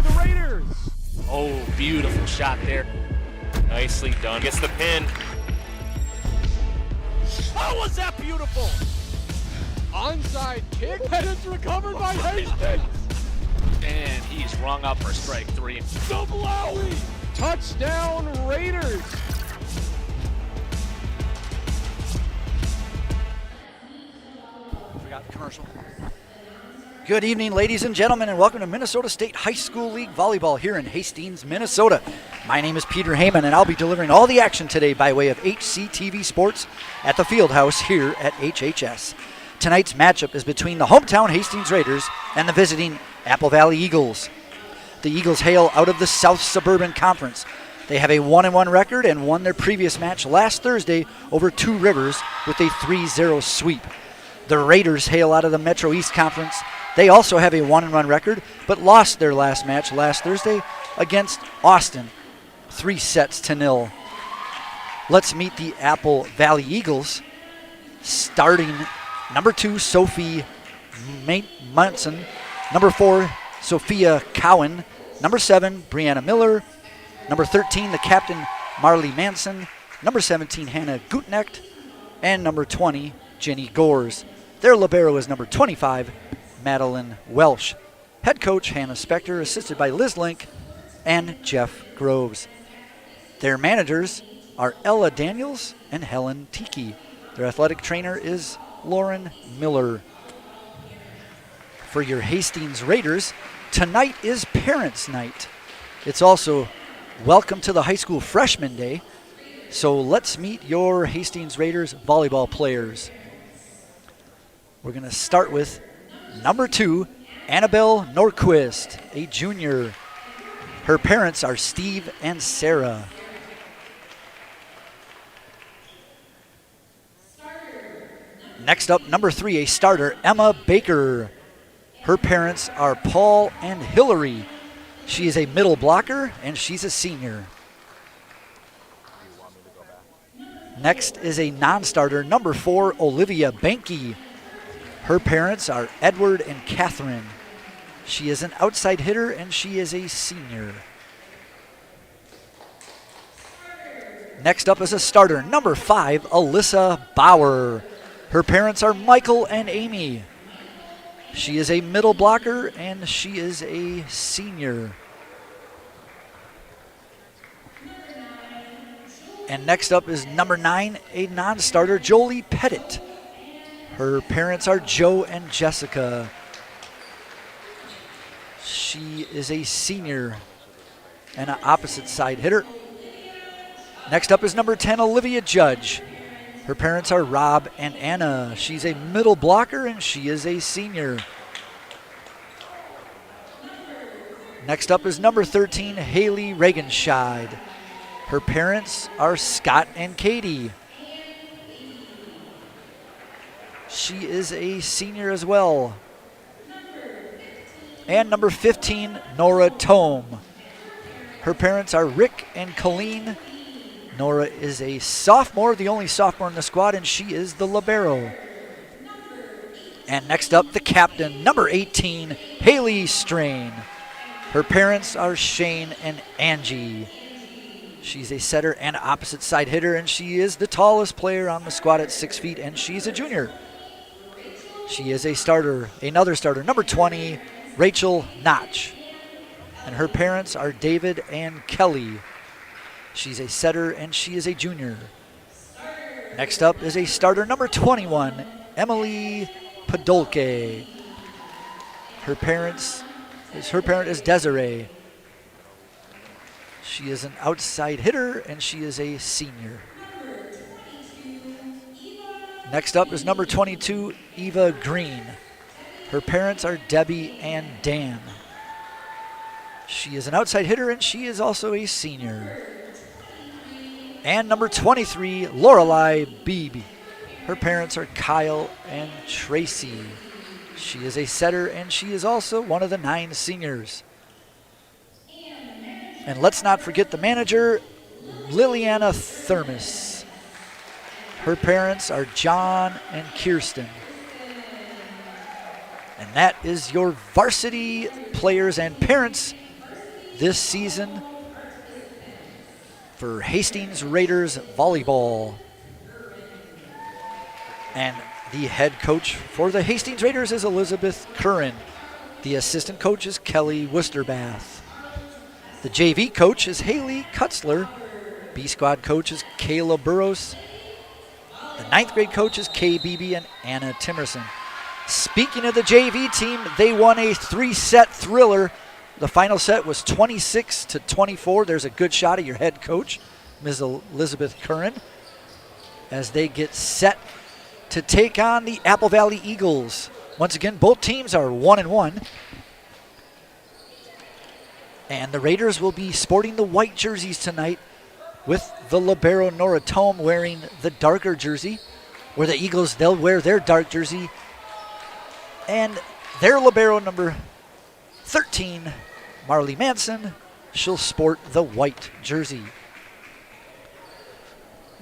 for the Raiders. Oh, beautiful shot there. Nicely done. Gets the pin. Oh, was that beautiful? Onside kick, and it's recovered by Hastings. And he's rung up for strike 3. Zablawi. Touchdown Raiders. Forgot the commercial. Good evening, ladies and gentlemen, and welcome to Minnesota State High School League Volleyball here in Hastings, Minnesota. My name is Peter Heyman, and I'll be delivering all the action today by way of HCTV Sports at the Fieldhouse here at HHS. Tonight's matchup is between the hometown Hastings Raiders and the visiting Apple Valley Eagles. The Eagles hail out of the South Suburban Conference. They have a 1-1 record and won their previous match last Thursday over Two Rivers with a 3-0 sweep. The Raiders hail out of the Metro East Conference. They also have a 1-1 record, but lost their last match last Thursday against Austin, 3-0. Let's meet the Apple Valley Eagles, starting number 2, Sophie Munson, number 4, Sophia Cowan, number 7, Brianna Miller, number 13, the captain, Marley Manson, number 17, Hannah Gutnecht, and number 20, Jenny Gores. Their libero is number 25, Madeline Welsh. Head coach Hannah Spector, assisted by Liz Link and Jeff Groves. Their managers are Ella Daniels and Helen Tiki. Their athletic trainer is Lauren Miller. For your Hastings Raiders, tonight is Parents' Night. It's also Welcome to the High School Freshman Day. So let's meet your Hastings Raiders volleyball players. We're going to start with number 2, Annabelle Norquist, a junior. Her parents are Steve and Sarah. Next up, number 3, a starter, Emma Baker. Her parents are Paul and Hillary. She is a middle blocker, and she's a senior. Next is a non-starter, number 4, Olivia Banky. Her parents are Edward and Catherine. She is an outside hitter, and she is a senior. Next up is a starter, number 5, Alyssa Bauer. Her parents are Michael and Amy. She is a middle blocker, and she is a senior. And next up is number 9, a non-starter, Jolie Pettit. Her parents are Joe and Jessica. She is a senior and an opposite side hitter. Next up is number 10, Olivia Judge. Her parents are Rob and Anna. She's a middle blocker, and she is a senior. Next up is number 13, Haley Regenscheid. Her parents are Scott and Katie. She is a senior as well. And number 15, Nora Tome. Her parents are Rick and Colleen. Nora is a sophomore, the only sophomore in the squad, and she is the libero. And next up, the captain, number 18, Haley Strain. Her parents are Shane and Angie. She's a setter and opposite side hitter, and she is the tallest player on the squad at 6 feet, and she's a junior. She is a starter, another starter, number 20, Rachel Notch. And her parents are David and Kelly. She's a setter, and she is a junior. Next up is a starter, number 21, Emily Podolke. Her parent is Desiree. She is an outside hitter, and she is a senior. Next up is number 22, Eva Green. Her parents are Debbie and Dan. She is an outside hitter, and she is also a senior. And number 23, Lorelei Beebe. Her parents are Kyle and Tracy. She is a setter, and she is also one of the 9 seniors. And let's not forget the manager, Liliana Thermos. Her parents are John and Kirsten. And that is your varsity players and parents this season for Hastings Raiders Volleyball. And the head coach for the Hastings Raiders is Elizabeth Curran. The assistant coach is Kelly Worsterbath. The JV coach is Haley Kutzler. B squad coach is Kayla Burrows. The 9th grade coach is Kay Beebe and Anna Timerson. Speaking of the JV team, they won a 3-set thriller. The final set was 26-24. There's a good shot of your head coach, Ms. Elizabeth Curran, as they get set to take on the Apple Valley Eagles. Once again, both teams are 1-1. And the Raiders will be sporting the white jerseys tonight, with the libero Nora Tome wearing the darker jersey, where the Eagles, they'll wear their dark jersey. And their libero number 13, Marley Manson, she'll sport the white jersey.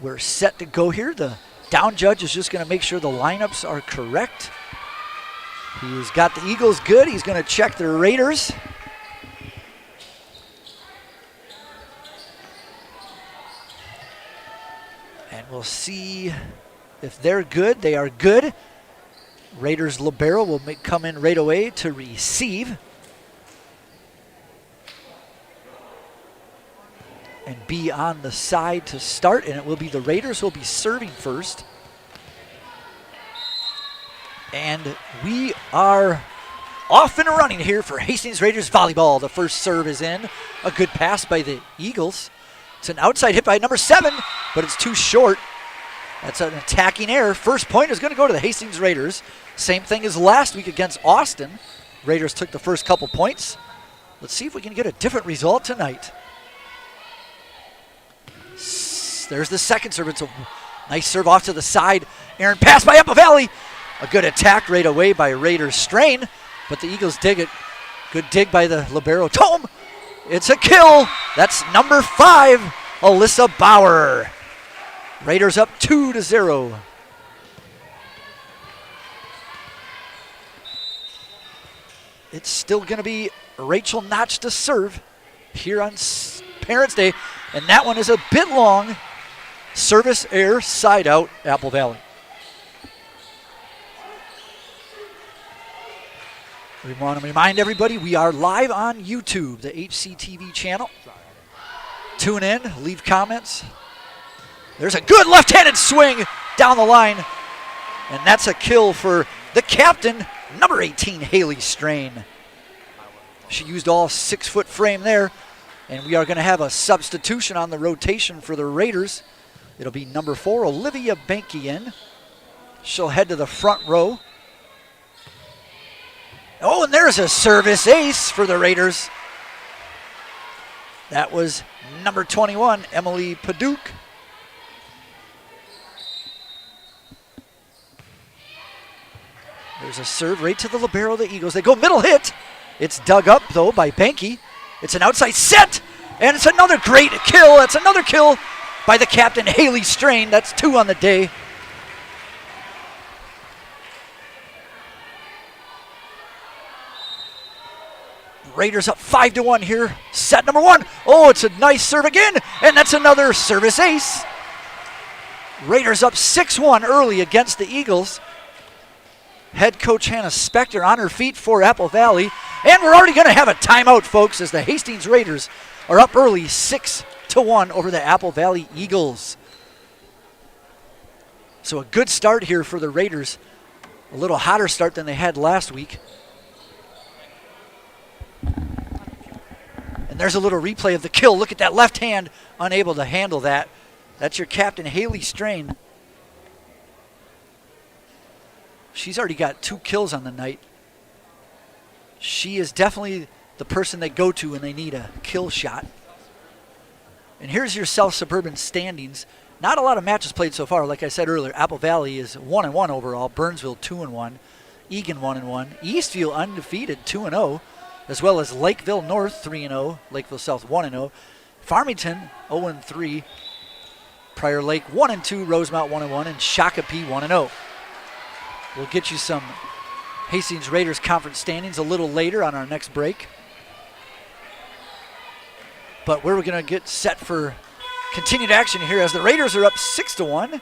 We're set to go here. The down judge is just going to make sure the lineups are correct. He's got the Eagles good. He's going to check the Raiders. And we'll see if they're good. They are good. Raiders libero will come in right away to receive. And be on the side to start. And it will be the Raiders who will be serving first. And we are off and running here for Hastings Raiders Volleyball. The first serve is in. A good pass by the Eagles. It's an outside hit by number 7, but it's too short. That's an attacking error. First point is going to go to the Hastings Raiders. Same thing as last week against Austin. Raiders took the first couple points. Let's see if we can get a different result tonight. There's the second serve. It's a nice serve off to the side. Aaron pass by Apple Valley. A good attack right away by Raiders Strain, but the Eagles dig it. Good dig by the libero Tome. It's a kill. That's number 5, Alyssa Bauer. Raiders up 2-0. It's still going to be Rachel Notch to serve here on Parents' Day, and that one is a bit long. Service error, side out, Apple Valley. We want to remind everybody we are live on YouTube, the HCTV channel. Tune in, leave comments. There's a good left-handed swing down the line, and that's a kill for the captain, number 18, Haley Strain. She used all 6-foot frame there, and we are going to have a substitution on the rotation for the Raiders. It'll be number 4, Olivia Bankian. She'll head to the front row. Oh, and there's a service ace for the Raiders. That was number 21, Emily Paduch. There's a serve right to the libero of the Eagles. They go middle hit. It's dug up, though, by Banky. It's an outside set, and it's another great kill. That's another kill by the captain, Haley Strain. That's 2 on the day. Raiders up 5-1 here. Set number 1. Oh, it's a nice serve again, and that's another service ace. Raiders up 6-1 early against the Eagles. Head coach Hannah Spector on her feet for Apple Valley. And we're already going to have a timeout, folks, as the Hastings Raiders are up early 6-1 over the Apple Valley Eagles. So a good start here for the Raiders. A little hotter start than they had last week. And there's a little replay of the kill. Look at that left hand, unable to handle that. That's your captain, Haley Strain. She's already got 2 kills on the night. She is definitely the person they go to when they need a kill shot. And here's your South Suburban standings. Not a lot of matches played so far. Like I said earlier, Apple Valley is 1-1 overall. Burnsville 2-1. Egan 1-1. Eastview undefeated 2-0. As well as Lakeville North 3-0. Lakeville South 1-0. Farmington 0-3. Prior Lake 1-2. Rosemount 1-1. And Shakopee 1-0. We'll get you some Hastings Raiders conference standings a little later on our next break. But we're going to get set for continued action here as the Raiders are up 6-1.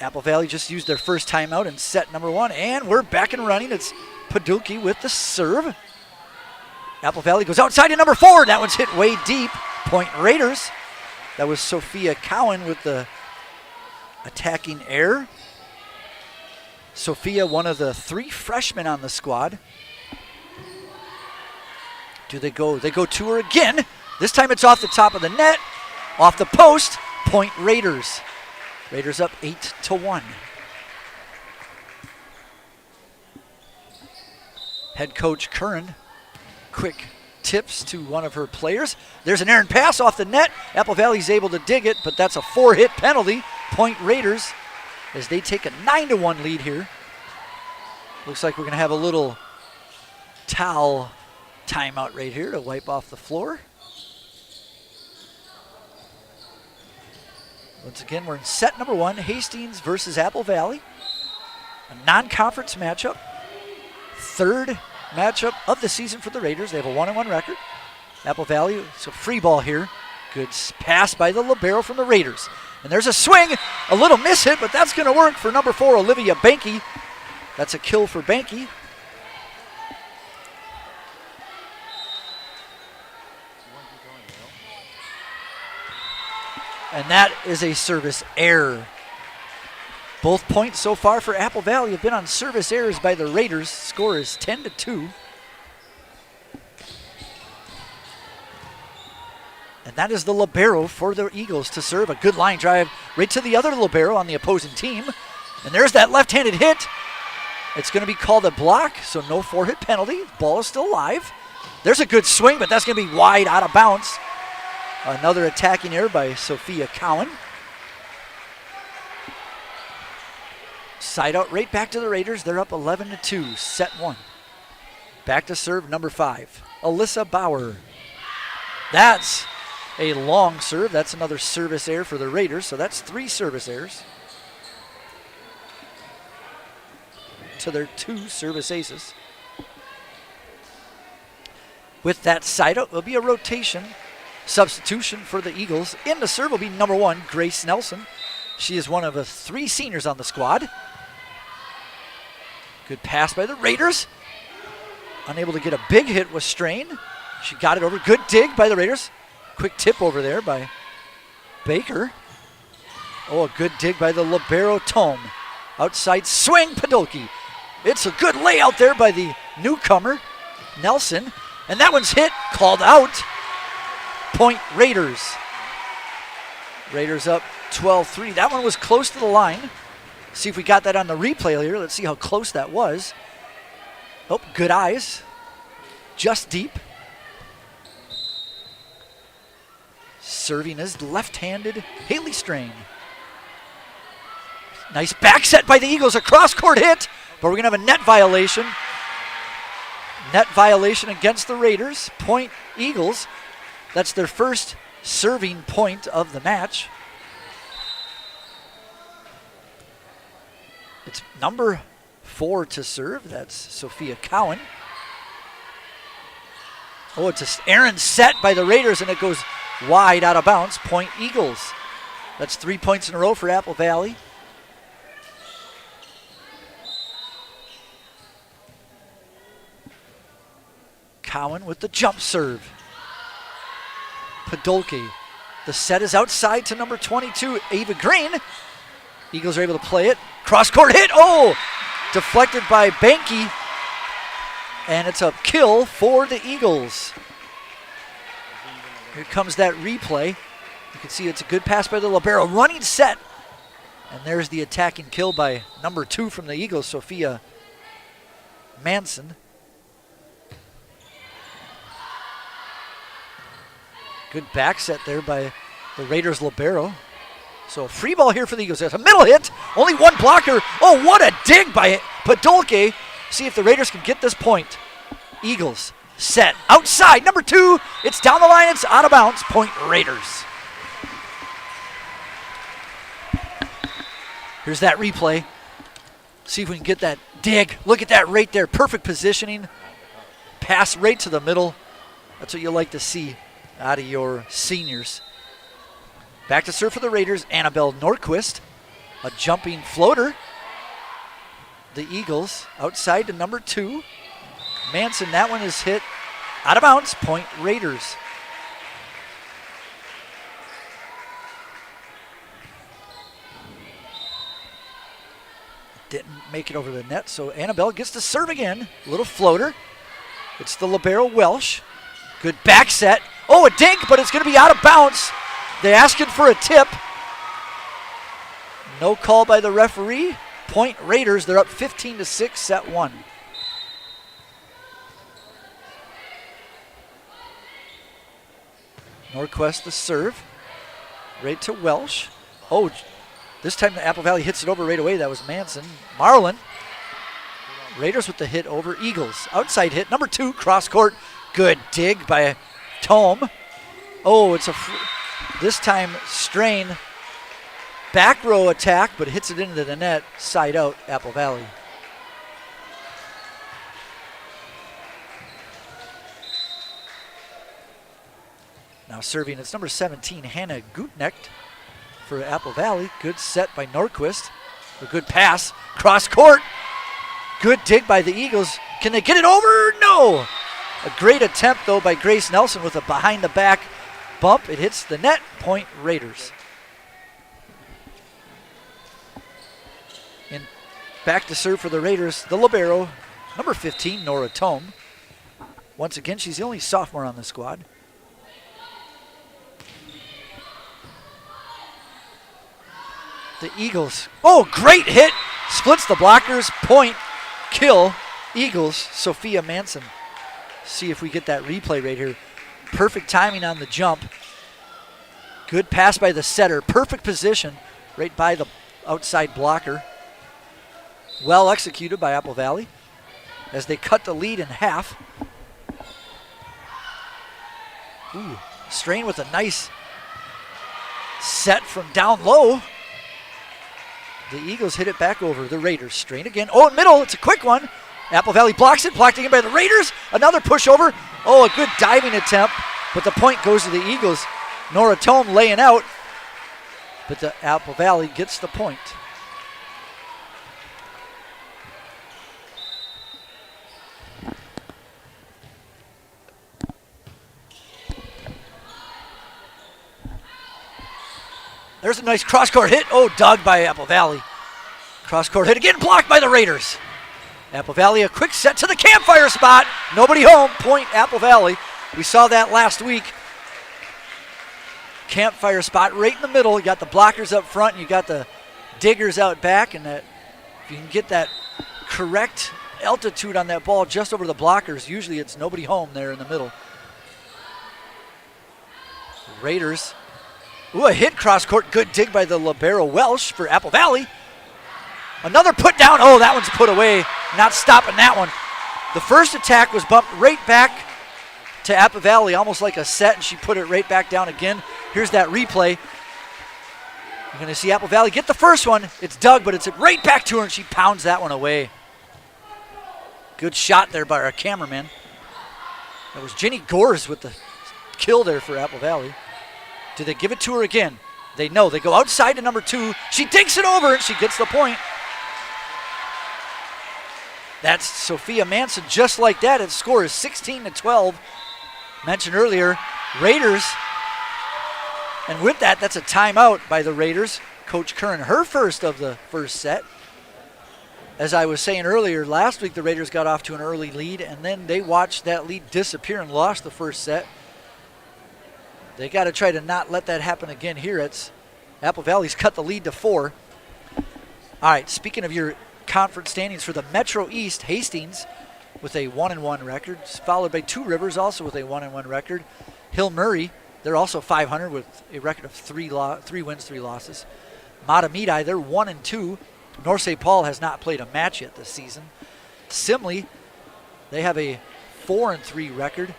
Apple Valley just used their first timeout in set number 1, and we're back and running. It's Podolki with the serve. Apple Valley goes outside to number 4. That one's hit way deep. Point Raiders. That was Sophia Cowan with the attacking error. Sophia, one of the 3 freshmen on the squad. Do they go? They go to her again. This time it's off the top of the net, off the post. Point Raiders. Raiders up 8-1. Head coach Curran, quick tips to one of her players. There's an errant pass off the net. Apple Valley's able to dig it, but that's a 4-hit penalty. Point Raiders as they take a 9-1 lead here. Looks like we're going to have a little towel timeout right here to wipe off the floor. Once again, we're in set number 1, Hastings versus Apple Valley. A non-conference matchup. 3rd matchup of the season for the Raiders. They have a 1-1 record. Apple Valley, it's a free ball here. Good pass by the libero from the Raiders. And there's a swing, a little miss hit, but that's going to work for number 4, Olivia Banky. That's a kill for Banky. And that is a service error. Both points so far for Apple Valley have been on service errors by the Raiders. Score is 10-2. And that is the libero for the Eagles to serve. A good line drive right to the other libero on the opposing team. And there's that left-handed hit. It's going to be called a block, so no 4-hit penalty. Ball is still live. There's a good swing, but that's going to be wide out of bounds. Another attacking error by Sophia Cowan. Side out right back to the Raiders. They're up 11-2, set 1. Back to serve number 5, Alyssa Bauer. That's a long serve. That's another service error for the Raiders, so that's 3 service errors to their 2 service aces. With that side out, there'll be a rotation. Substitution for the Eagles. In the serve will be number 1, Grace Nelson. She is one of the 3 seniors on the squad. Good pass by the Raiders. Unable to get a big hit with Strain. She got it over. Good dig by the Raiders. Quick tip over there by Baker. Oh, a good dig by the libero Tome. Outside swing, Podolki. It's a good layout there by the newcomer, Nelson. And that one's hit, called out. Point Raiders. Raiders up 12-3. That one was close to the line. See if we got that on the replay here. Let's see how close that was. Oh, good eyes. Just deep. Serving is left-handed Haley Strain. Nice back set by the Eagles. A cross-court hit, but we're going to have a net violation. Net violation against the Raiders. Point Eagles. That's their first serving point of the match. It's number 4 to serve. That's Sophia Cowan. Oh, it's an errant set by the Raiders, and it goes wide out of bounds. Point Eagles. That's 3 points in a row for Apple Valley. Cowan with the jump serve. Podolki. The set is outside to number 22, Ava Green. Eagles are able to play it. Cross-court hit. Oh! Deflected by Banky. And it's a kill for the Eagles. Here comes that replay. You can see it's a good pass by the libero. Running set. And there's the attacking kill by number 2 from the Eagles, Sophia Manson. Good back set there by the Raiders libero. So a free ball here for the Eagles. There's a middle hit. Only one blocker. Oh, what a dig by Podolki. See if the Raiders can get this point. Eagles set outside. Number 2. It's down the line. It's out of bounds. Point Raiders. Here's that replay. See if we can get that dig. Look at that right there. Perfect positioning. Pass right to the middle. That's what you like to see. out of your seniors. Back to serve for the Raiders, Annabelle Norquist. A jumping floater. The Eagles outside to number 2. Manson, that one is hit out of bounds. Point Raiders. Didn't make it over the net, so Annabelle gets to serve again. Little floater. It's the libero Welsh. Good back set. Oh, a dink, but it's going to be out of bounds. They're asking for a tip. No call by the referee. Point Raiders. They're up 15-6, set 1. Norquist the serve. Right to Welsh. Oh, this time the Apple Valley hits it over right away. That was Manson. Marlin. Raiders with the hit over Eagles. Outside hit. Number 2, cross court. Good dig by Tome. Oh, it's this time Strain. Back row attack, but hits it into the net. Side out, Apple Valley. Now serving, it's number 17, Hannah Gutnecht for Apple Valley. Good set by Norquist. A good pass. Cross court. Good dig by the Eagles. Can they get it over? No. A great attempt, though, by Grace Nelson with a behind-the-back bump. It hits the net. Point Raiders. And back to serve for the Raiders, the libero, number 15, Nora Tome. Once again, she's the only sophomore on the squad. The Eagles. Oh, great hit. Splits the blockers. Point. Kill. Eagles. Sophia Manson. See if we get that replay right here. Perfect timing on the jump. Good pass by the setter. Perfect position right by the outside blocker. Well executed by Apple Valley as they cut the lead in half. Ooh, Strain with a nice set from down low. The Eagles hit it back over the Raiders. Strain again. Oh, in middle. It's a quick one. Apple Valley blocks it. Blocked again by the Raiders. Another pushover. Oh, a good diving attempt. But the point goes to the Eagles. Nora Tome laying out. But the Apple Valley gets the point. There's a nice cross-court hit. Oh, dug by Apple Valley. Cross-court hit again, blocked by the Raiders. Apple Valley, a quick set to the campfire spot. Nobody home, point Apple Valley. We saw that last week. Campfire spot right in the middle. You got the blockers up front, and you got the diggers out back. And that, if you can get that correct altitude on that ball just over the blockers, usually it's nobody home there in the middle. Raiders. Ooh, a hit cross court. Good dig by the libero Welsh for Apple Valley. Another put down. Oh, that one's put away. Not stopping that one. The first attack was bumped right back to Apple Valley, almost like a set, and she put it right back down again. Here's that replay. You're going to see Apple Valley get the first one. It's dug, but it's right back to her, and she pounds that one away. Good shot there by our cameraman. That was Jenny Gores with the kill there for Apple Valley. Do they give it to her again? They know. They go outside to number 2. She dinks it over, and she gets the point. That's Sophia Manson. Just like that, its score is 16-12. Mentioned earlier, Raiders. And with that, that's a timeout by the Raiders. Coach Curran, her first of the first set. As I was saying earlier, last week the Raiders got off to an early lead, and then they watched that lead disappear and lost the first set. They got to try to not let that happen again here. It's Apple Valley's cut the lead to 4. All right, speaking of your conference standings for the Metro East, Hastings with a 1-1 record, followed by Two Rivers also with a 1-1 record. Hill Murray, they're also 500 with a record of 3 wins, 3 losses. Matamidi, they're 1-2. North St. Paul has not played a match yet this season. Simley, they have a 4-3 record,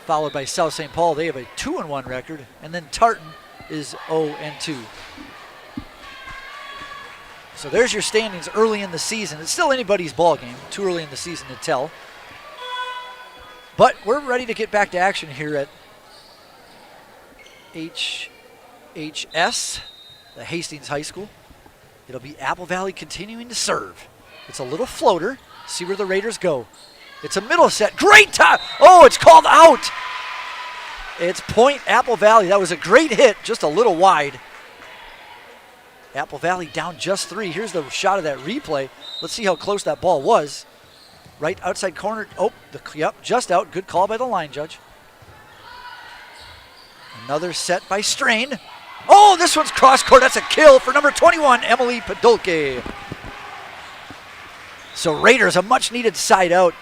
followed by South St. Paul. They have a 2-1 record, and then Tartan is 0-2. So there's your standings early in the season. It's still anybody's ball game. Too early in the season to tell. But we're ready to get back to action here at HHS, the Hastings High School. It'll be Apple Valley continuing to serve. It's a little floater. See where the Raiders go. It's a middle set. Great time. Oh, it's called out. It's point Apple Valley. That was a great hit, just a little wide. Apple Valley down just 3. Here's the shot of that replay. Let's see how close that ball was. Right outside corner. Oh, yep, just out. Good call by the line judge. Another set by Strain. Oh, this one's cross court. That's a kill for number 21, Emily Podolke. So Raiders, a much needed side out.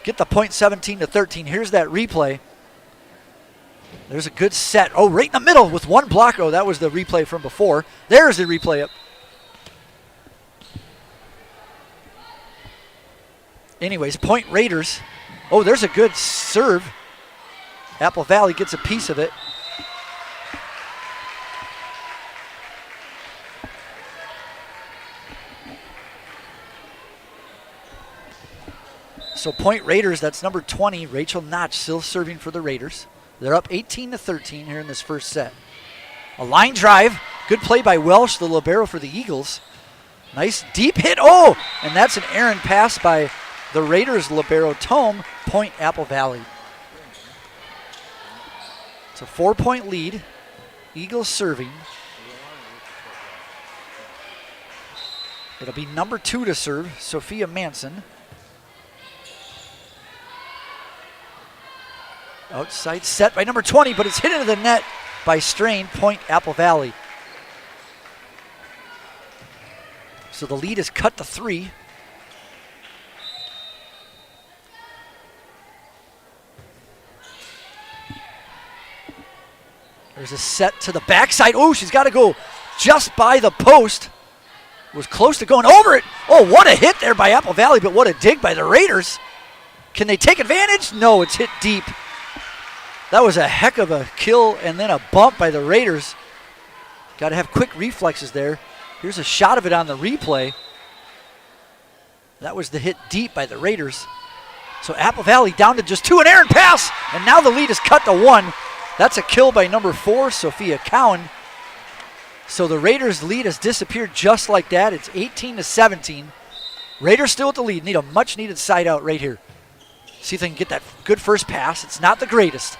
Get the point 17-13. Here's that replay. There's a good set. Oh, right in the middle with one block. Oh, that was the replay from before. There's the replay up. Anyways, point Raiders. Oh, there's a good serve. Apple Valley gets a piece of it. So point Raiders, that's number 20, Rachel Notch, still serving for the Raiders. They're up 18-13 here in this first set. A line drive, good play by Welsh, the libero for the Eagles. Nice deep hit, oh, and that's an errant pass by the Raiders libero Tome, point Apple Valley. It's a 4-point lead, Eagles serving. It'll be number 2 to serve, Sophia Manson. Outside set by number 20, but it's hit into the net by Strain, point Apple Valley. So the lead is cut to 3. There's a set to the backside. Oh, she's got to go just by the post. Was close to going over it. Oh, what a hit there by Apple Valley, but what a dig by the Raiders. Can they take advantage? No, it's hit deep. That was a heck of a kill and then a bump by the Raiders. Got to have quick reflexes there. Here's a shot of it on the replay. That was the hit deep by the Raiders. So Apple Valley down to just 2, an errant pass, and now the lead is cut to 1. That's a kill by number 4, Sophia Cowan. So the Raiders' lead has disappeared just like that. It's 18-17. Raiders still with the lead. Need a much-needed side out right here. See if they can get that good first pass. It's not the greatest.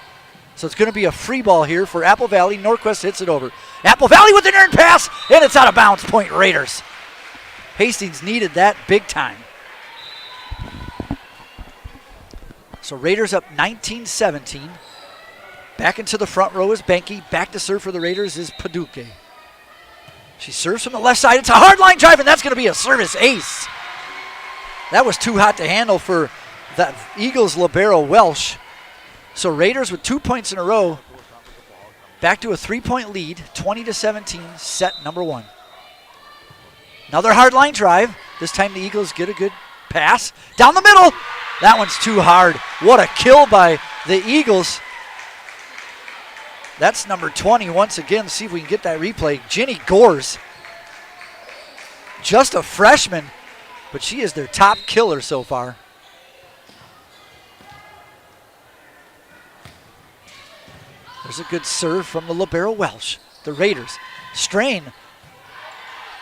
So it's going to be a free ball here for Apple Valley. Norquist hits it over. Apple Valley with an errant pass, and it's out of bounds. Point Raiders. Hastings needed that big time. So Raiders up 19-17. Back into the front row is Benke. Back to serve for the Raiders is Paduke. She serves from the left side. It's a hard line drive, and that's going to be a service ace. That was too hot to handle for the Eagles libero Welsh. So Raiders with 2 points in a row. Back to a 3-point lead, 20-17, set number 1. Another hard line drive. This time the Eagles get a good pass. Down the middle. That one's too hard. What a kill by the Eagles. That's number 20 once again. See if we can get that replay. Ginny Gores. Just a freshman, but she is their top killer so far. There's a good serve from the libero Welsh. The Raiders. Strain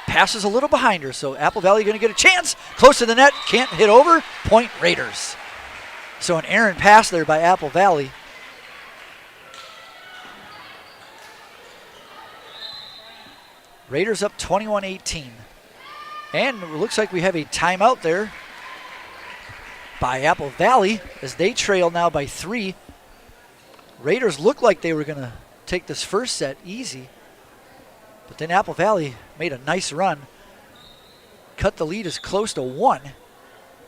passes a little behind her, so Apple Valley going to get a chance. Close to the net, can't hit over. Point Raiders. So an errant pass there by Apple Valley. Raiders up 21-18. And it looks like we have a timeout there by Apple Valley as they trail now by 3. Raiders looked like they were going to take this first set easy, but then Apple Valley made a nice run. Cut the lead as close to 1,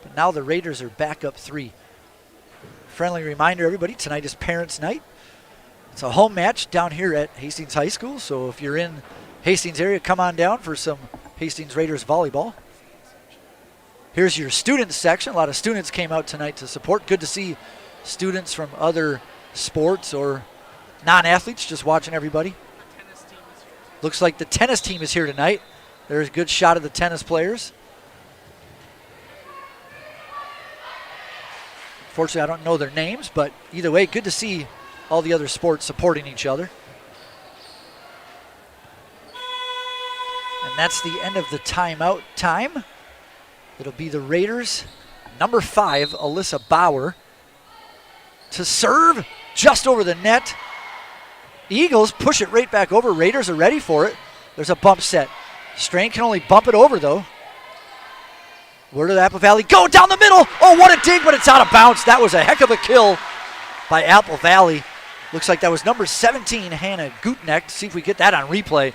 but now the Raiders are back up 3. Friendly reminder, everybody, tonight is Parents' Night. It's a home match down here at Hastings High School, so if you're in Hastings area, come on down for some Hastings Raiders volleyball. Here's your students section. A lot of students came out tonight to support. Good to see students from other sports or non-athletes just watching everybody. Looks like the tennis team is here tonight. There's a good shot of the tennis players. Fortunately, I don't know their names, but either way, good to see all the other sports supporting each other. And that's the end of the timeout time. It'll be the Raiders, number 5, Alyssa Bauer, to serve just over the net. Eagles push it right back over. Raiders are ready for it. There's a bump set. Strain can only bump it over, though. Where did Apple Valley go? Down the middle. Oh, what a dig, but it's out of bounds. That was a heck of a kill by Apple Valley. Looks like that was number 17, Hannah Gutnecht. See if we get that on replay.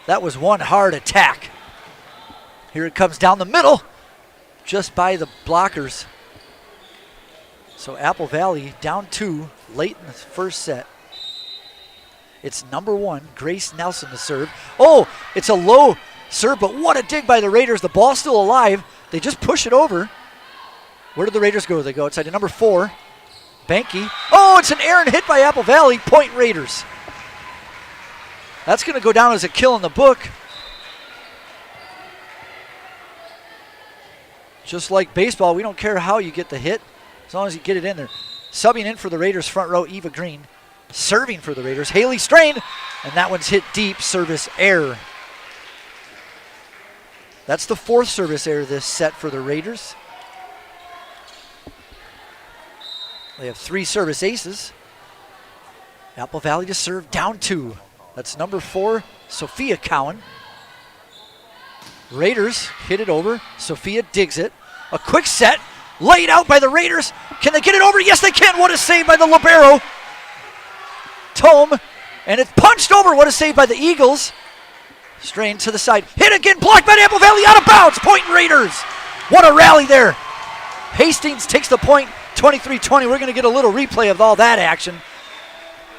That was one hard attack. Here it comes down the middle, just by the blockers. So Apple Valley down 2 late in the first set. It's number 1, Grace Nelson to serve. Oh, it's a low serve, but what a dig by the Raiders. The ball's still alive. They just push it over. Where did the Raiders go? They go outside to number 4, Banky. Oh, it's an errant hit by Apple Valley. Point Raiders. That's going to go down as a kill in the book. Just like baseball, we don't care how you get the hit, as long as you get it in there. Subbing in for the Raiders front row, Eva Green. Serving for the Raiders, Haley Strain, and that one's hit deep, service error. That's the 4th service error this set for the Raiders. They have 3 service aces. Apple Valley to serve, down 2. That's number 4, Sophia Cowan. Raiders hit it over. Sophia digs it. A quick set, laid out by the Raiders. Can they get it over? Yes, they can. What a save by the libero, Tome. And it's punched over. What a save by the Eagles. Strain to the side. Hit again, blocked by Apple Valley, out of bounds. Point Raiders. What a rally there. Hastings takes the point, 23-20. We're going to get a little replay of all that action.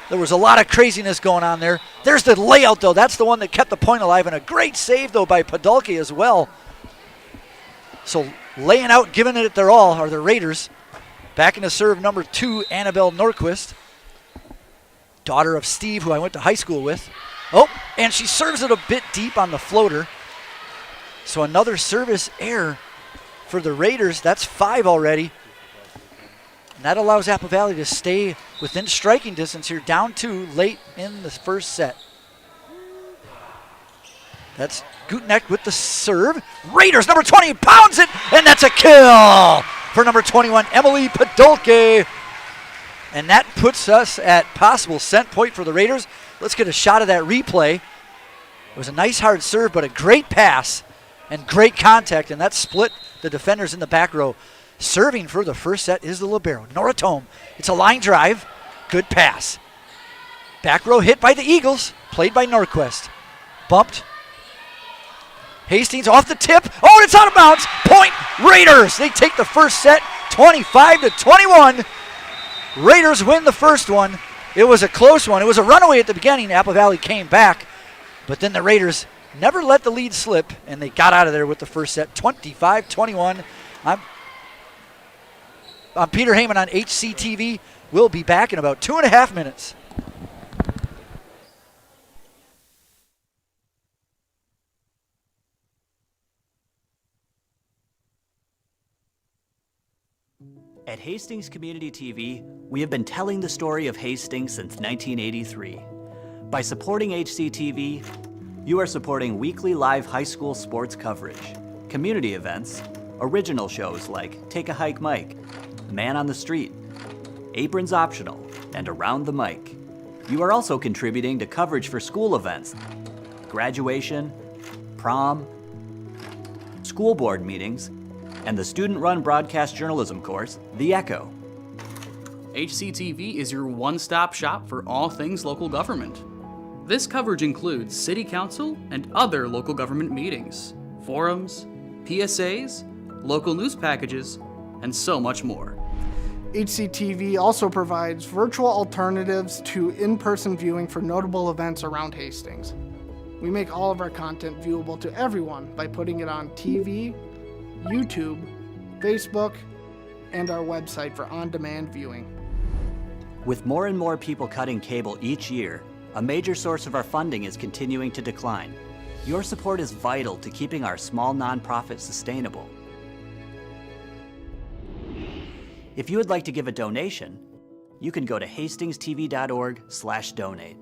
There was a lot of craziness going on there. There's the layout, though. That's the one that kept the point alive. And a great save, though, by Podolke as well. So laying out, giving it their all are the Raiders. Back in the serve, number 2, Annabelle Norquist. Daughter of Steve, who I went to high school with. Oh, and she serves it a bit deep on the floater. So another service error for the Raiders. That's 5 already. And that allows Apple Valley to stay within striking distance here, down 2 late in the first set. That's Gutnecht with the serve. Raiders, number 20, pounds it, and that's a kill for number 21, Emily Podolke. And that puts us at possible set point for the Raiders. Let's get a shot of that replay. It was a nice hard serve, but a great pass and great contact, and that split the defenders in the back row. Serving for the first set is the libero, Nora Tome. It's a line drive. Good pass. Back row hit by the Eagles, played by Norquist. Bumped. Hastings off the tip. Oh, and it's out of bounds. Point Raiders. They take the first set, 25-21. Raiders win the first one. It was a close one. It was a runaway at the beginning. Apple Valley came back, but then the Raiders never let the lead slip, and they got out of there with the first set, 25-21. I'm Peter Heyman on HCTV. We'll be back in about 2.5 minutes. At Hastings Community TV, we have been telling the story of Hastings since 1983. By supporting HCTV, you are supporting weekly live high school sports coverage, community events, original shows like Take a Hike Mike, Man on the Street, Aprons Optional, and Around the Mic. You are also contributing to coverage for school events, graduation, prom, school board meetings, and the student-run broadcast journalism course, The Echo. HCTV is your one-stop shop for all things local government. This coverage includes city council and other local government meetings, forums, PSAs, local news packages, and so much more. HCTV also provides virtual alternatives to in-person viewing for notable events around Hastings. We make all of our content viewable to everyone by putting it on TV, YouTube, Facebook, and our website for on-demand viewing. With more and more people cutting cable each year, a major source of our funding is continuing to decline. Your support is vital to keeping our small nonprofit sustainable. If you would like to give a donation, you can go to hastingstv.org/donate.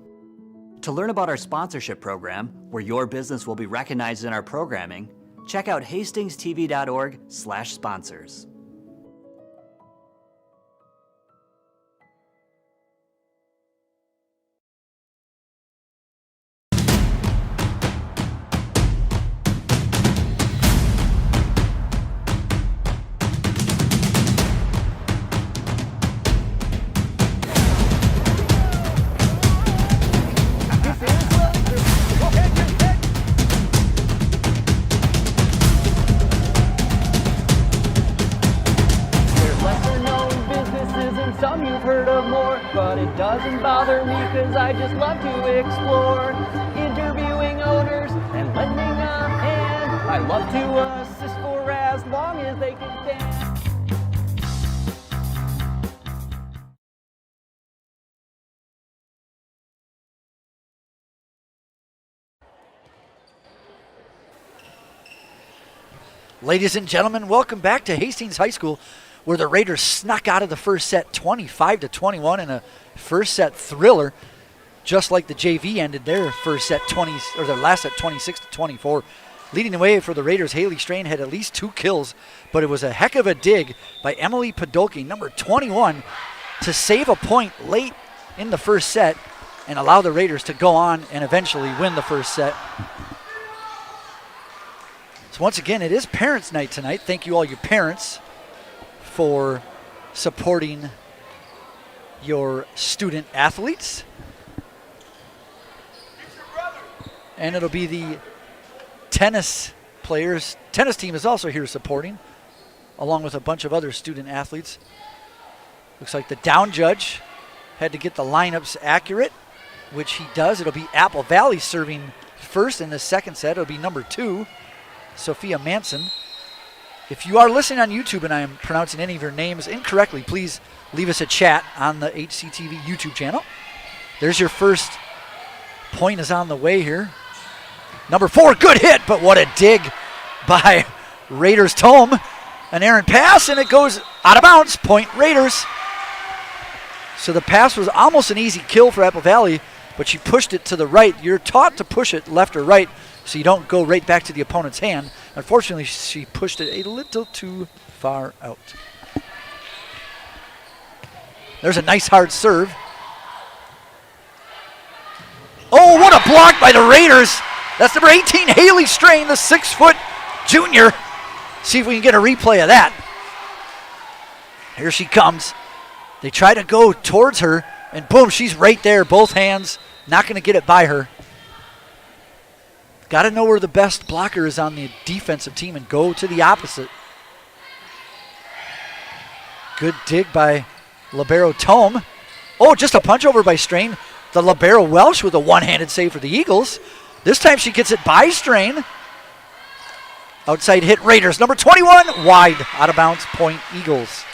To learn about our sponsorship program, where your business will be recognized in our programming, check out hastingstv.org/sponsors. Some you've heard of more, but it doesn't bother me cause I just love to explore. Interviewing owners and lending a hand. I love to assist for as long as they can stand. Ladies and gentlemen, welcome back to Hastings High School, where the Raiders snuck out of the first set 25-21 in a first set thriller, just like the JV ended their first set their last set 26-24. Leading the way for the Raiders, Haley Strain had at least 2 kills, but it was a heck of a dig by Emily Podolki, number 21, to save a point late in the first set and allow the Raiders to go on and eventually win the first set. So once again, it is Parents' Night tonight. Thank you all you parents for supporting your student athletes. And it'll be the tennis players. Tennis team is also here supporting, along with a bunch of other student athletes. Looks like the down judge had to get the lineups accurate, which he does. It'll be Apple Valley serving first in the second set. It'll be number 2, Sophia Manson. If you are listening on YouTube and I am pronouncing any of your names incorrectly, please leave us a chat on the HCTV YouTube channel. There's your first point is on the way here. Number 4, good hit, but what a dig by Raiders Tome. An errant pass, and it goes out of bounds. Point Raiders. So the pass was almost an easy kill for Apple Valley, but she pushed it to the right. You're taught to push it left or right so you don't go right back to the opponent's hand. Unfortunately, she pushed it a little too far out. There's a nice hard serve. Oh, what a block by the Raiders. That's number 18, Haley Strain, the 6-foot junior. See if we can get a replay of that. Here she comes. They try to go towards her, and boom, she's right there, both hands. Not going to get it by her. Got to know where the best blocker is on the defensive team and go to the opposite. Good dig by libero Tome. Oh, just a punch over by Strain. The libero Welsh with a one-handed save for the Eagles. This time she gets it by Strain. Outside hit Raiders. Number 21, wide, out of bounds, point Eagles.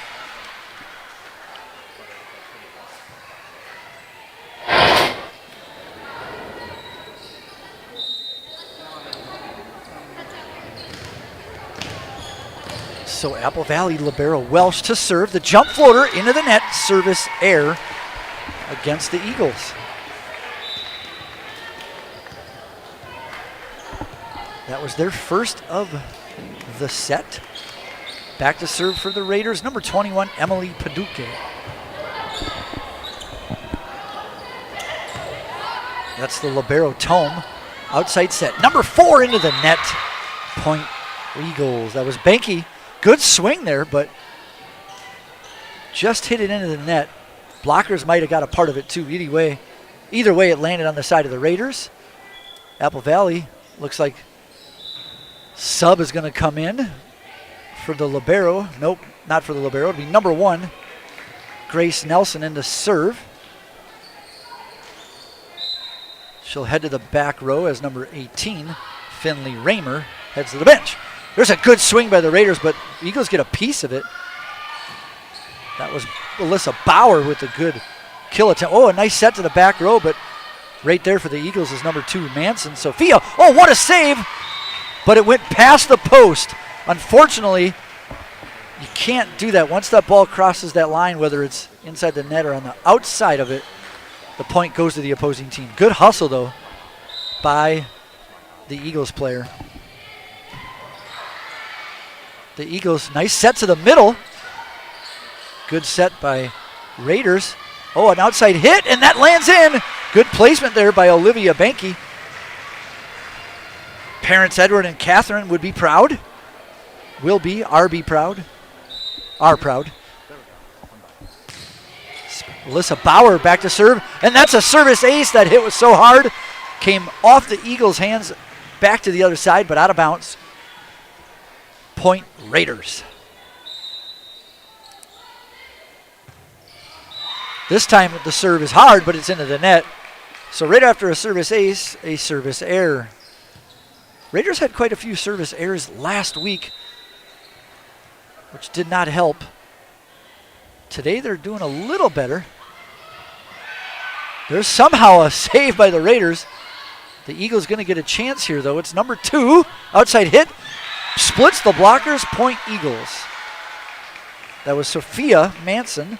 So Apple Valley libero Welsh to serve. The jump floater into the net, service air against the Eagles. That was their first of the set. Back to serve for the Raiders, number 21, Emily Paduque. That's the libero Tome. Outside set. Number 4 into the net. Point Eagles. That was Banky. Good swing there, but just hit it into the net. Blockers might have got a part of it too. Either way, it landed on the side of the Raiders. Apple Valley looks like sub is going to come in for the libero. Nope, not for the libero. It'll be number 1, Grace Nelson, in to serve. She'll head to the back row as number 18, Finley Raymer, heads to the bench. There's a good swing by the Raiders, but Eagles get a piece of it. That was Alyssa Bauer with a good kill attempt. Oh, a nice set to the back row, but right there for the Eagles is number 2, Manson. Sophia, oh, what a save! But it went past the post. Unfortunately, you can't do that. Once that ball crosses that line, whether it's inside the net or on the outside of it, The point goes to the opposing team. Good hustle, though, by the Eagles player. The Eagles, nice set to the middle. Good set by Raiders. Oh, an outside hit, and that lands in. Good placement there by Olivia Banky. Parents Edward and Catherine would be proud. Will be, proud. Are proud. Alyssa Bauer back to serve, and that's a service ace. That hit was so hard. Came off the Eagles' hands, back to the other side, but out of bounds. Point Raiders. This time the serve is hard, but it's into the net. So right after a service ace, a service error. Raiders had quite a few service errors last week, which did not help. Today they're doing a little better. There's somehow a save by the Raiders. The Eagles going to get a chance here, though. It's number 2. Outside hit. Splits the blockers. Point Eagles. That was Sophia Manson.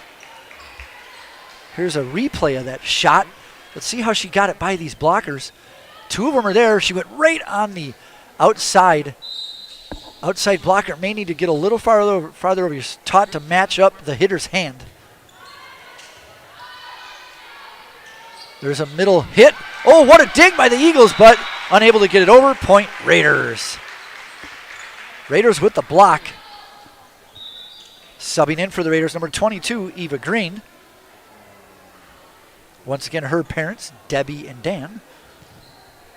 Here's a replay of that shot. Let's see how she got it by these blockers. 2 of them are there. She went right on the outside. Outside blocker may need to get a little farther over. You're taught to match up the hitter's hand. There's a middle hit. Oh, what a dig by the Eagles, but unable to get it over. Point Raiders. Raiders with the block. Subbing in for the Raiders, number 22, Eva Green. Once again, her parents, Debbie and Dan.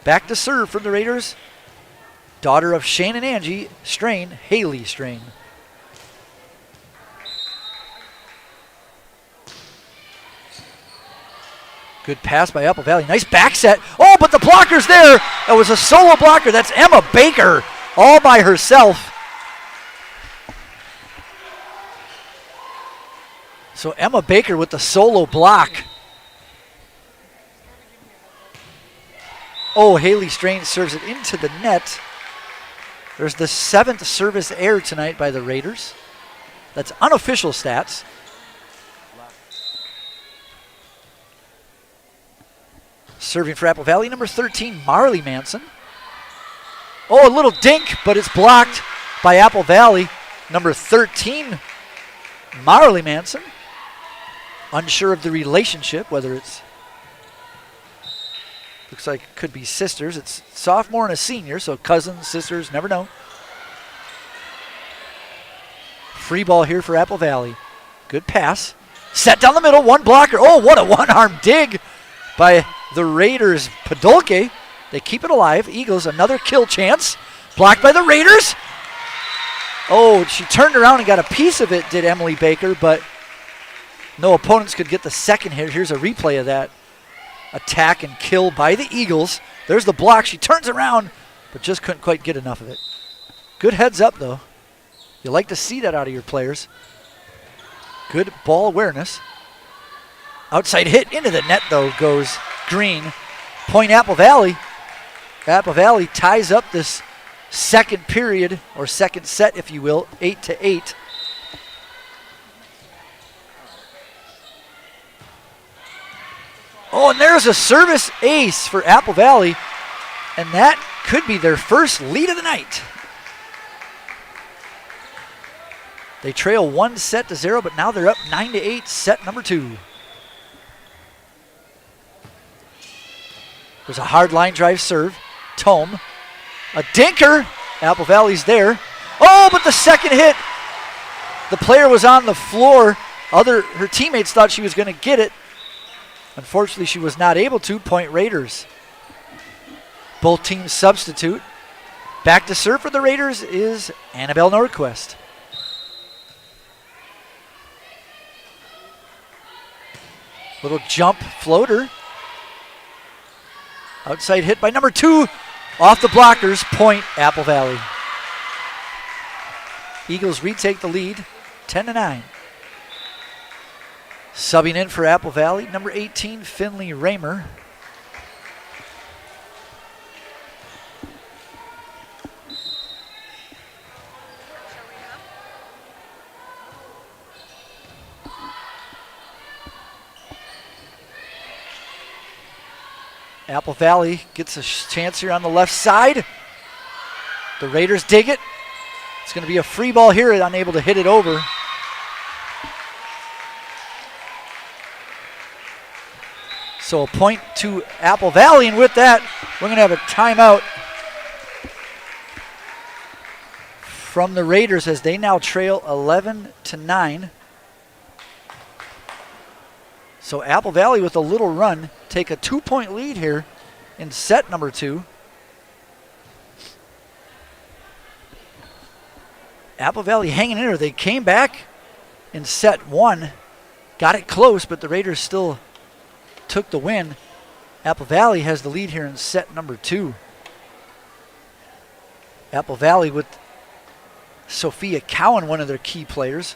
Back to serve for the Raiders. Daughter of Shane and Angie Strain, Haley Strain. Good pass by Apple Valley. Nice back set. Oh, but the blocker's there. That was a solo blocker. That's Emma Baker all by herself. So Emma Baker with the solo block. Oh, Haley Strain serves it into the net. There's the 7th service error tonight by the Raiders. That's unofficial stats. Serving for Apple Valley, number 13, Marley Manson. Oh, a little dink, but it's blocked by Apple Valley. Number 13, Marley Manson. Unsure of the relationship, whether it's, looks like it could be sisters. It's sophomore and a senior, so cousins, sisters, never know. Free ball here for Apple Valley. Good pass. Set down the middle, one blocker. Oh, what a one-arm dig by the Raiders. Podolke, they keep it alive. Eagles, another kill chance. Blocked by the Raiders. Oh, she turned around and got a piece of it, did Emily Baker, but no opponents could get the second hit. Here's a replay of that attack and kill by the Eagles. There's the block. She turns around, but just couldn't quite get enough of it. Good heads up, though. You like to see that out of your players. Good ball awareness. Outside hit into the net, though, goes Green. Point Apple Valley. Apple Valley ties up this second period, or second set, if you will, 8-8. Oh, and there's a service ace for Apple Valley, and that could be their first lead of the night. They trail 1-0, but now they're up 9-8, set number 2. There's a hard line drive serve. Tome. A dinker. Apple Valley's there. Oh, but the second hit. The player was on the floor. Her teammates thought she was going to get it. Unfortunately, she was not able to. Point Raiders. Both teams substitute. Back to serve for the Raiders is Annabelle Nordquist. Little jump floater. Outside hit by number 2. Off the blockers. Point Apple Valley. Eagles retake the lead. 10-9. Subbing in for Apple Valley, number 18, Finley Raymer. Apple Valley gets a chance here on the left side. The Raiders dig it. It's going to be a free ball here, unable to hit it over. So a point to Apple Valley, and with that, we're going to have a timeout from the Raiders as they now trail 11-9. So Apple Valley with a little run take a 2-point lead here in set number 2. Apple Valley hanging in there. They came back in set 1, got it close, but the Raiders still took the win. Apple Valley has the lead here in set number 2. Apple Valley with Sophia Cowan, one of their key players.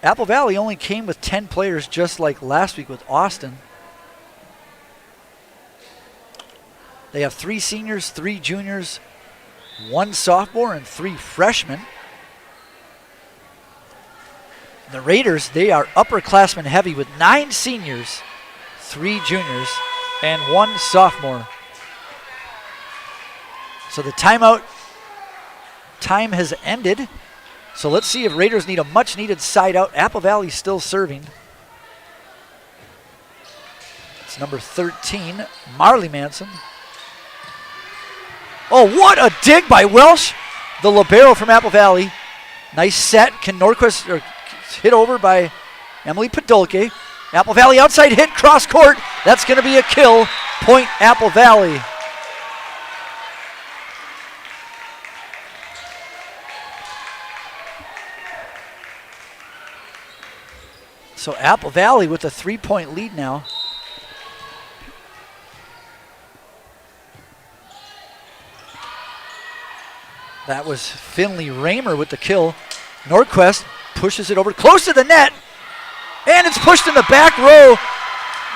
Apple Valley only came with 10 players, just like last week with Austin. They have 3 seniors, 3 juniors, 1 sophomore, and 3 freshmen. The Raiders, they are upperclassmen heavy with 9 seniors, 3 juniors, and 1 sophomore. So the timeout time has ended. So let's see if Raiders need a much-needed side out. Apple Valley still serving. It's number 13, Marley Manson. Oh, what a dig by Welsh, the libero from Apple Valley. Nice set. Can Norquist hit over by Emily Podolke. Apple Valley outside hit, cross court. That's going to be a kill. Point Apple Valley. So Apple Valley with a 3-point lead now. That was Finley Raymer with the kill. Nordquist pushes it over close to the net. And it's pushed in the back row.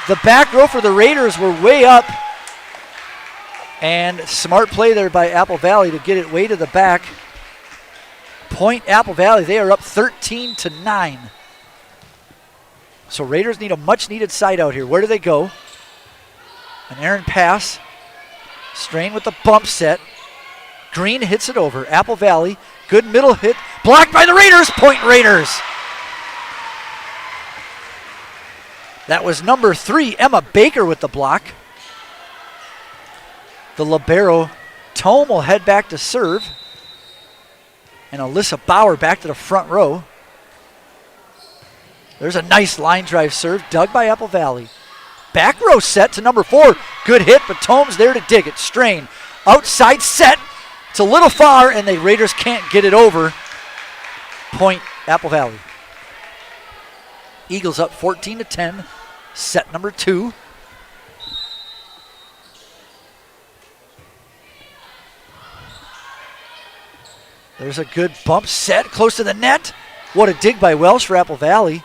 The back row for the Raiders were way up. And smart play there by Apple Valley to get it way to the back. Point Apple Valley. They are up 13-9. So Raiders need a much-needed side out here. Where do they go? An errant pass. Strain with the bump set. Green hits it over. Apple Valley. Good middle hit. Blocked by the Raiders. Point Raiders. That was number 3, Emma Baker with the block. The libero, Tome, will head back to serve. And Alyssa Bauer back to the front row. There's a nice line drive serve, dug by Apple Valley. Back row set to number 4. Good hit, but Tome's there to dig it. Strain. Outside set. It's a little far, and the Raiders can't get it over. Point Apple Valley. Eagles up 14-10. Set number 2. There's a good bump set close to the net. What a dig by Welsh for Apple Valley.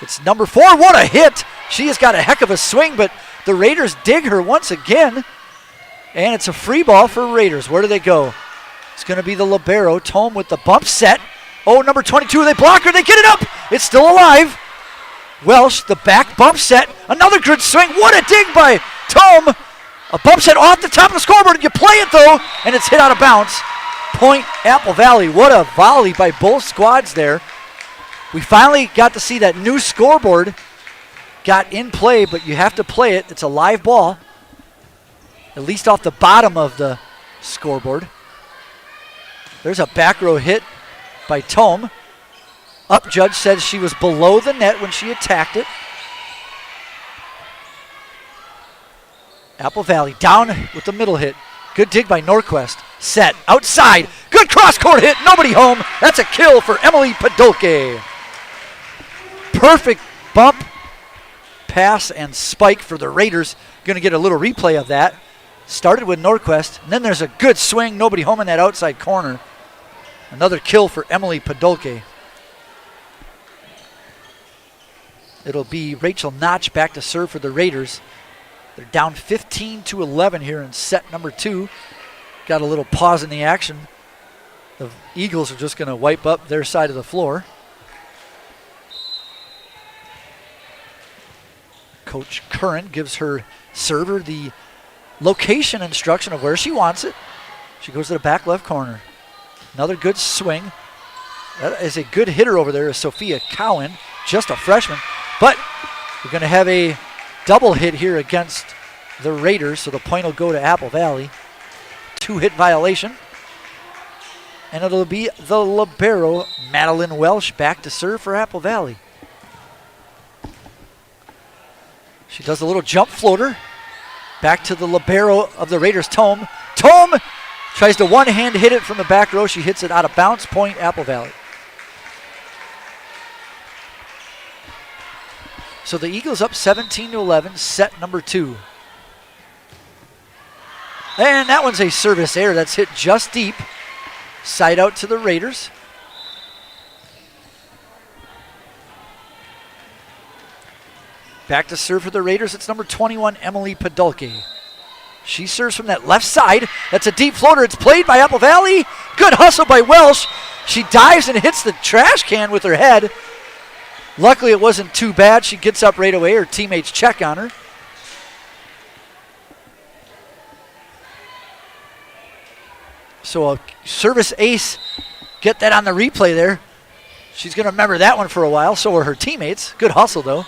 It's number 4. What a hit. She has got a heck of a swing, but the Raiders dig her once again. And it's a free ball for Raiders. Where do they go? It's going to be the libero. Tome with the bump set. Oh, number 22. They block her. They get it up. It's still alive. Welsh, the back bump set. Another good swing. What a dig by Tome. A bump set off the top of the scoreboard. You play it, though, and it's hit out of bounds. Point Apple Valley. What a volley by both squads there. We finally got to see that new scoreboard got in play, but you have to play it. It's a live ball, at least off the bottom of the scoreboard. There's a back row hit by Tome. Up judge says she was below the net when she attacked it. Apple Valley down with the middle hit. Good dig by Norquist. Set outside. Good cross court hit. Nobody home. That's a kill for Emily Podolke. Perfect bump, pass, and spike for the Raiders. Going to get a little replay of that. Started with Norquist, and then there's a good swing. Nobody home in that outside corner. Another kill for Emily Podolke. It'll be Rachel Notch back to serve for the Raiders. They're down 15-11 here in set number 2. Got a little pause in the action. The Eagles are just going to wipe up their side of the floor. Coach Curran gives her server the location instruction of where she wants it. She goes to the back left corner. Another good swing. That is a good hitter over there, is Sophia Cowan, just a freshman. But we're going to have a double hit here against the Raiders, so the point will go to Apple Valley. 2-hit violation. And it'll be the libero, Madeline Welsh, back to serve for Apple Valley. She does a little jump floater. Back to the libero of the Raiders, Tome. Tome tries to one-hand hit it from the back row. She hits it out of bounds, point Apple Valley. So the Eagles up 17-11, set number 2. And that one's a service error that's hit just deep. Side out to the Raiders. Back to serve for the Raiders. It's number 21, Emily Podolke. She serves from that left side. That's a deep floater. It's played by Apple Valley. Good hustle by Welsh. She dives and hits the trash can with her head. Luckily, it wasn't too bad. She gets up right away. Her teammates check on her. So a service ace. Get that on the replay there. She's going to remember that one for a while. So are her teammates. Good hustle, though.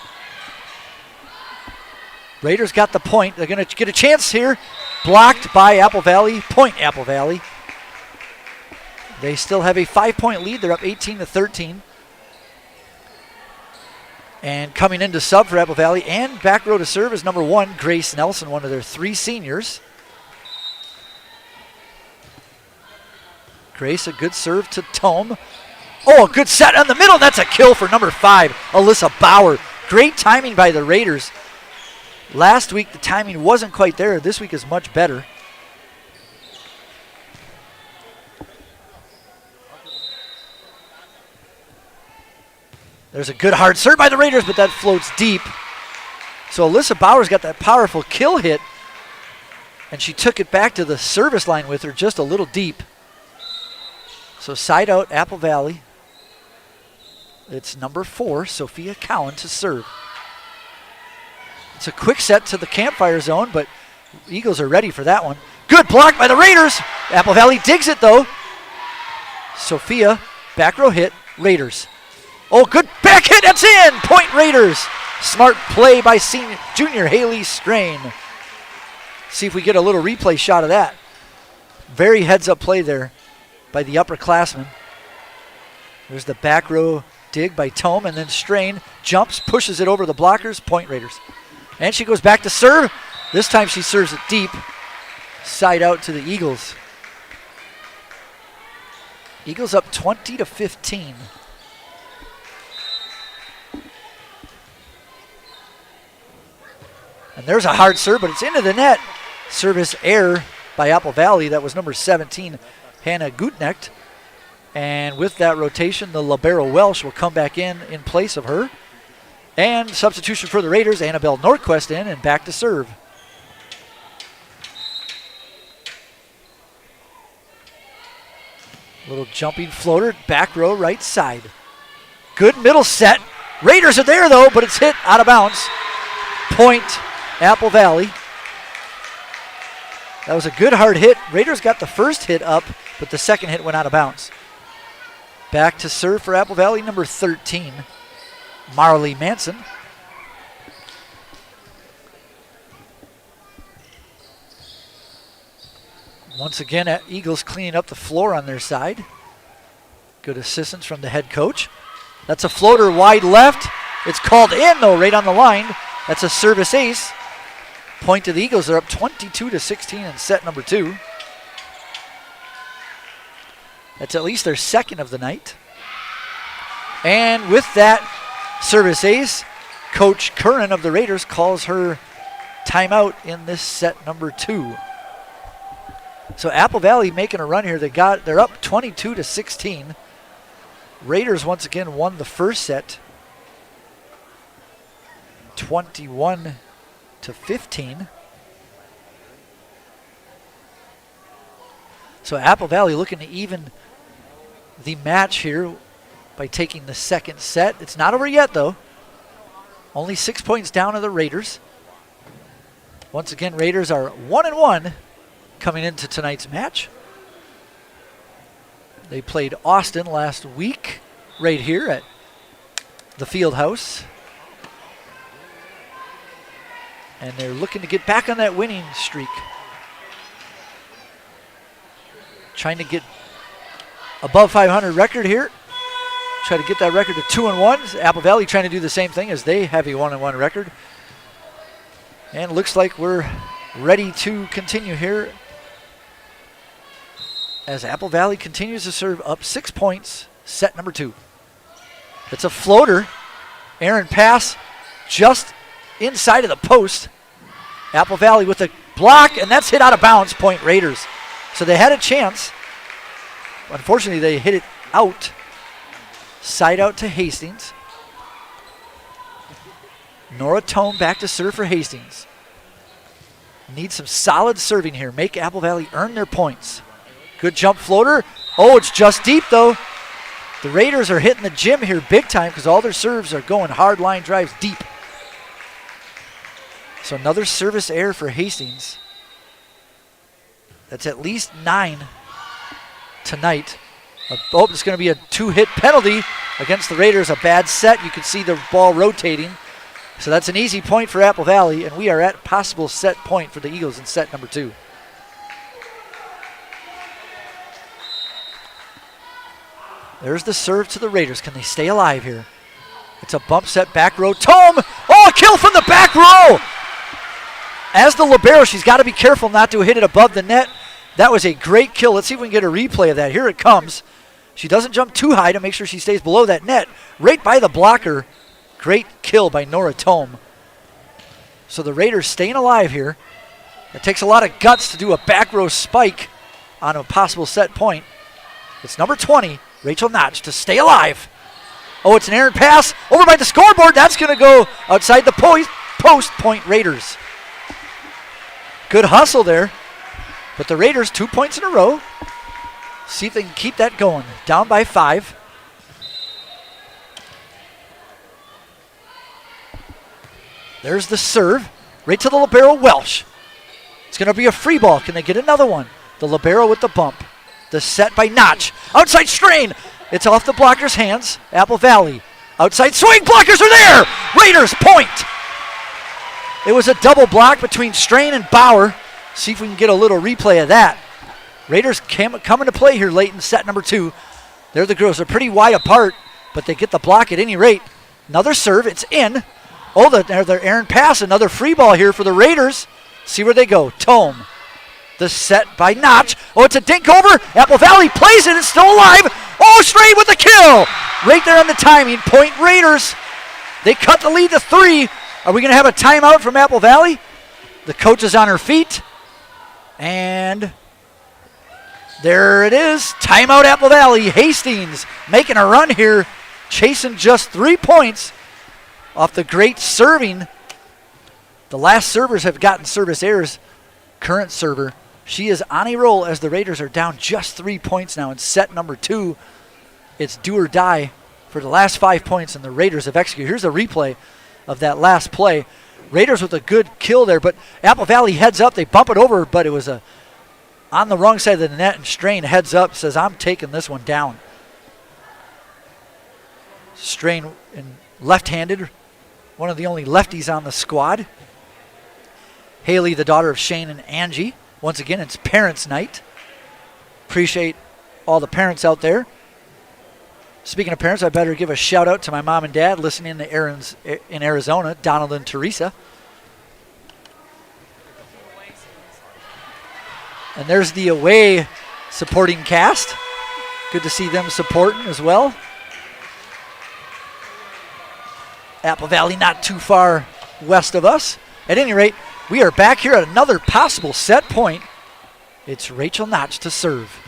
Raiders got the point. They're going to get a chance here. Blocked by Apple Valley. Point Apple Valley. They still have a 5-point lead. They're up 18-13. And coming in to sub for Apple Valley and back row to serve is number 1, Grace Nelson, one of their 3 seniors. Grace, a good serve to Tome. Oh, a good set on the middle. That's a kill for number 5, Alyssa Bauer. Great timing by the Raiders. Last week, the timing wasn't quite there. This week is much better. There's a good hard serve by the Raiders, but that floats deep. So Alyssa Bauer's got that powerful kill hit, and she took it back to the service line with her just a little deep. So side out, Apple Valley. It's number 4, Sophia Cowan, to serve. It's a quick set to the campfire zone, but Eagles are ready for that one. Good block by the Raiders. Apple Valley digs it, though. Sophia, back row hit, Raiders. Oh, good back hit, that's in! Point Raiders. Smart play by junior Haley Strain. See if we get a little replay shot of that. Very heads-up play there by the upperclassmen. There's the back row dig by Tome, and then Strain jumps, pushes it over the blockers, point Raiders. And she goes back to serve. This time she serves it deep. Side out to the Eagles. Eagles up 20-15. And there's a hard serve, but it's into the net. Service error by Apple Valley. That was number 17, Hannah Gutnecht. And with that rotation, the libero Welsh will come back in place of her. And substitution for the Raiders, Annabelle Norquist in and back to serve. Little jumping floater, back row, right side. Good middle set. Raiders are there, though, but it's hit out of bounds. Point Apple Valley. That was a good hard hit. Raiders got the first hit up, but the second hit went out of bounds. Back to serve for Apple Valley, number 13, Marley Manson. Once again, Eagles cleaning up the floor on their side. Good assistance from the head coach. That's a floater wide left. It's called in, though, right on the line. That's a service ace. Point to the Eagles. They're up 22-16 in set number 2. That's at least their second of the night. And with that service ace, Coach Curran of the Raiders calls her timeout in this set number 2. So Apple Valley making a run here. They're up 22-16. Raiders once again won the first set, 21-15. So Apple Valley looking to even the match here by taking the second set. It's not over yet, though. Only 6 points down to the Raiders. Once again, Raiders are 1-1 coming into tonight's match. They played Austin last week right here at the field house. And they're looking to get back on that winning streak. Trying to get above 500 record here. Try to get that record to 2-1. Apple Valley trying to do the same thing as they have a 1-1 record. And it looks like we're ready to continue here as Apple Valley continues to serve up 6 points, set number 2. It's a floater. Aaron pass just inside of the post. Apple Valley with a block, and that's hit out of bounds, point Raiders. So they had a chance. Unfortunately, they hit it out. Side out to Hastings. Nora Tome back to serve for Hastings. Need some solid serving here. Make Apple Valley earn their points. Good jump floater. Oh, it's just deep, though. The Raiders are hitting the gym here big time because all their serves are going hard line drives deep. So another service error for Hastings. That's at least 9 tonight. Oh, it's going to be a 2-hit penalty against the Raiders. A bad set. You can see the ball rotating. So that's an easy point for Apple Valley, and we are at possible set point for the Eagles in set number 2. There's the serve to the Raiders. Can they stay alive here? It's a bump set back row. Tome! Oh, a kill from the back row! As the libero, she's got to be careful not to hit it above the net. That was a great kill. Let's see if we can get a replay of that. Here it comes. She doesn't jump too high to make sure she stays below that net. Right by the blocker. Great kill by Nora Tome. So the Raiders staying alive here. It takes a lot of guts to do a back row spike on a possible set point. It's number 20, Rachel Notch, to stay alive. Oh, it's an errant pass over by the scoreboard. That's going to go outside the post, point Raiders. Good hustle there. But the Raiders 2 points in a row. See if they can keep that going. Down by 5. There's the serve. Right to the libero, Welsh. It's going to be a free ball. Can they get another one? The libero with the bump. The set by Notch. Outside strain. It's off the blocker's hands. Apple Valley. Outside swing. Blockers are there. Raiders point. It was a double block between Strain and Bauer. See if we can get a little replay of that. Raiders coming to play here late in set number 2. There the girls are pretty wide apart, but they get the block at any rate. Another serve. It's in. Oh, their errant pass. Another free ball here for the Raiders. See where they go. Tome. The set by Notch. Oh, it's a dink over. Apple Valley plays it. It's still alive. Oh, Strain with the kill. Right there on the timing. Point Raiders. They cut the lead to 3. Are we going to have a timeout from Apple Valley? The coach is on her feet. And there it is. Timeout Apple Valley. Hastings making a run here. Chasing just 3 points off the great serving. The last servers have gotten service errors. Current server. She is on a roll as the Raiders are down just 3 points now in set number 2. It's do or die for the last 5 points, and the Raiders have executed. Here's a replay of that last play. Raiders with a good kill there, but Apple Valley heads up. They bump it over, but it was on the wrong side of the net, and Strain heads up, says, I'm taking this one down. Strain left-handed, one of the only lefties on the squad. Haley, the daughter of Shane and Angie. Once again, it's Parents' Night. Appreciate all the parents out there. Speaking of parents, I better give a shout out to my mom and dad listening in Arizona, Donald and Teresa. And there's the away supporting cast. Good to see them supporting as well. Apple Valley not too far west of us. At any rate, we are back here at another possible set point. It's Rachel Notch to serve.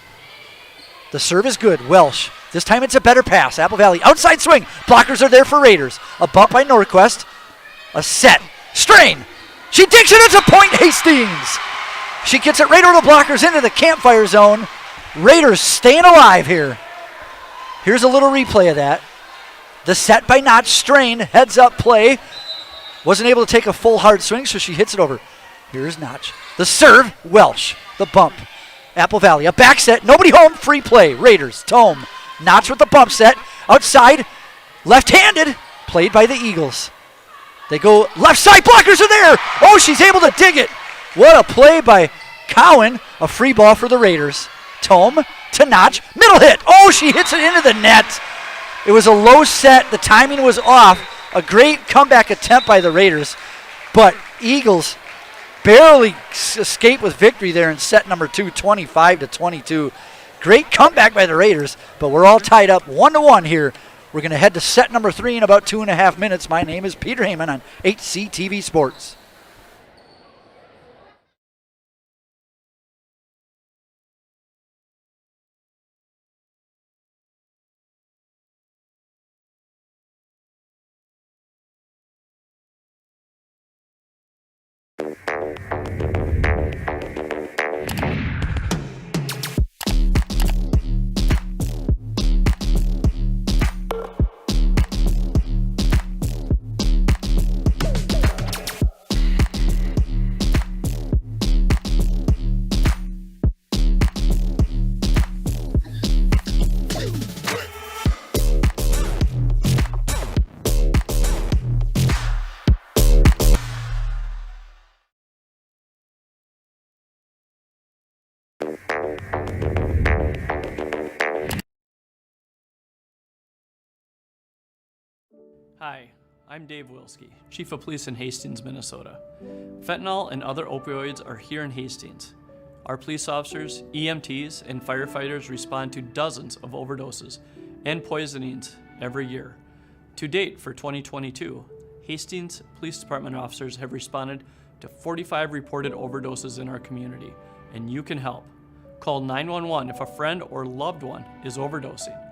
The serve is good. Welsh. This time it's a better pass. Apple Valley outside swing. Blockers are there for Raiders. A bump by Norquist. A set. Strain. She dinks it into point Hastings. She gets it right over the blockers into the campfire zone. Raiders staying alive here. Here's a little replay of that. The set by Notch. Strain. Heads up play. Wasn't able to take a full hard swing, so she hits it over. Here's Notch. The serve, Welsh. The bump. Apple Valley, a back set. Nobody home, free play. Raiders, Tome. Notch with the bump set. Outside, left-handed. Played by the Eagles. They go left side, blockers are there. Oh, she's able to dig it. What a play by Cowan. A free ball for the Raiders. Tome to Notch, middle hit. Oh, she hits it into the net. It was a low set. The timing was off. A great comeback attempt by the Raiders. But Eagles barely escaped with victory there in set number 2, 25-22. Great comeback by the Raiders, but we're all tied up 1-1 here. We're going to head to set number 3 in about 2.5 minutes. My name is Peter Heyman on HCTV Sports. Hi, I'm Dave Wilski, Chief of Police in Hastings, Minnesota. Fentanyl and other opioids are here in Hastings. Our police officers, EMTs, and firefighters respond to dozens of overdoses and poisonings every year. To date, for 2022, Hastings Police Department officers have responded to 45 reported overdoses in our community, and you can help. Call 911 if a friend or loved one is overdosing.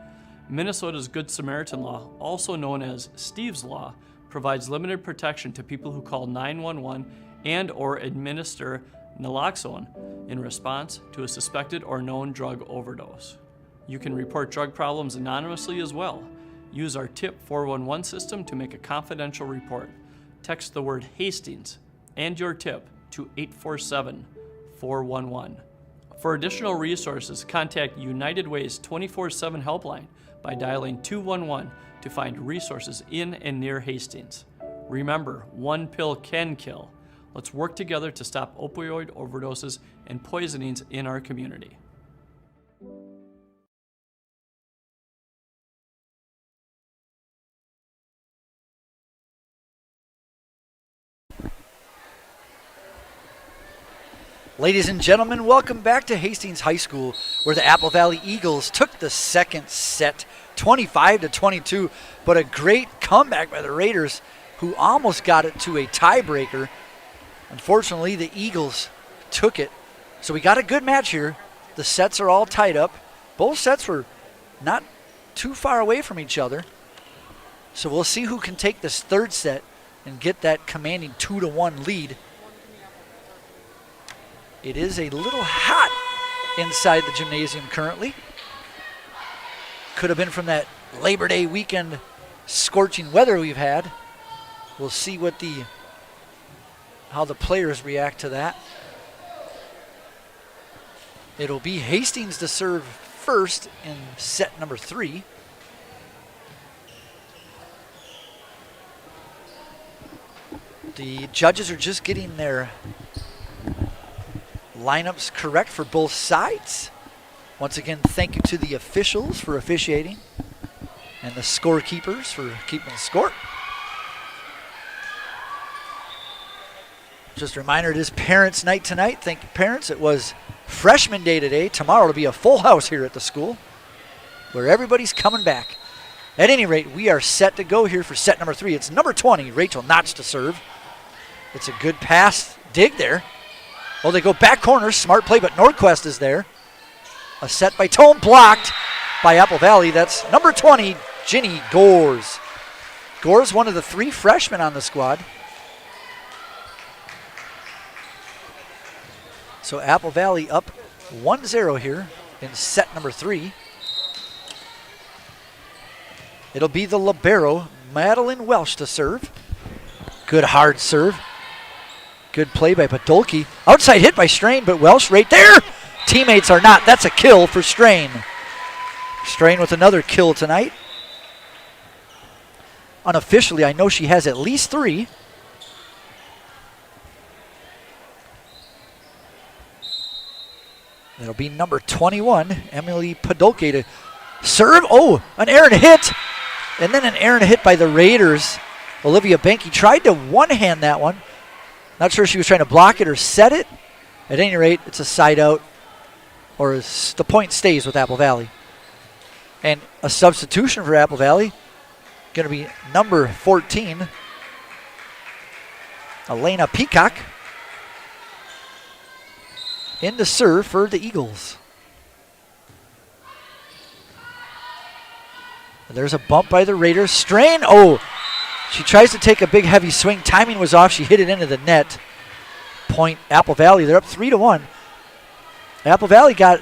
Minnesota's Good Samaritan Law, also known as Steve's Law, provides limited protection to people who call 911 and or administer naloxone in response to a suspected or known drug overdose. You can report drug problems anonymously as well. Use our TIP 411 system to make a confidential report. Text the word Hastings and your tip to 847-411. For additional resources, contact United Way's 24/7 helpline by dialing 211 to find resources in and near Hastings. Remember, one pill can kill. Let's work together to stop opioid overdoses and poisonings in our community. Ladies and gentlemen, welcome back to Hastings High School, where the Apple Valley Eagles took the second set, 25-22, but a great comeback by the Raiders, who almost got it to a tiebreaker. Unfortunately, the Eagles took it. So we got a good match here. The sets are all tied up. Both sets were not too far away from each other. So we'll see who can take this third set and get that commanding 2-1 lead. It is a little hot inside the gymnasium currently. Could have been from that Labor Day weekend scorching weather we've had. We'll see what how the players react to that. It'll be Hastings to serve first in set number 3. The judges are just getting their lineups correct for both sides. Once again, thank you to the officials for officiating and the scorekeepers for keeping score. Just a reminder, it is Parents' Night tonight. Thank you, parents. It was Freshman Day today. Tomorrow will be a full house here at the school where everybody's coming back. At any rate, we are set to go here for set number 3. It's number 20, Rachel Notch to serve. It's a good pass dig there. Oh, they go back corner, smart play, but Nordquist is there. A set by Tome, blocked by Apple Valley. That's number 20, Ginny Gores. Gores, one of the 3 freshmen on the squad. So Apple Valley up 1-0 here in set number 3. It'll be the libero, Madeline Welsh, to serve. Good hard serve. Good play by Podolski. Outside hit by Strain, but Welsh right there. Teammates are not. That's a kill for Strain. Strain with another kill tonight. Unofficially, I know she has at least 3. That'll be number 21, Emily Podolski, to serve. Oh, an errant hit. And then an errant hit by the Raiders. Olivia Benke tried to one-hand that one. Not sure if she was trying to block it or set it. At any rate, it's a side out, or the point stays with Apple Valley. And a substitution for Apple Valley, going to be number 14, Elena Peacock, in to serve for the Eagles. There's a bump by the Raiders. Strain. Oh, she tries to take a big heavy swing. Timing was off. She hit it into the net. Point Apple Valley. They're up 3-1. Apple Valley got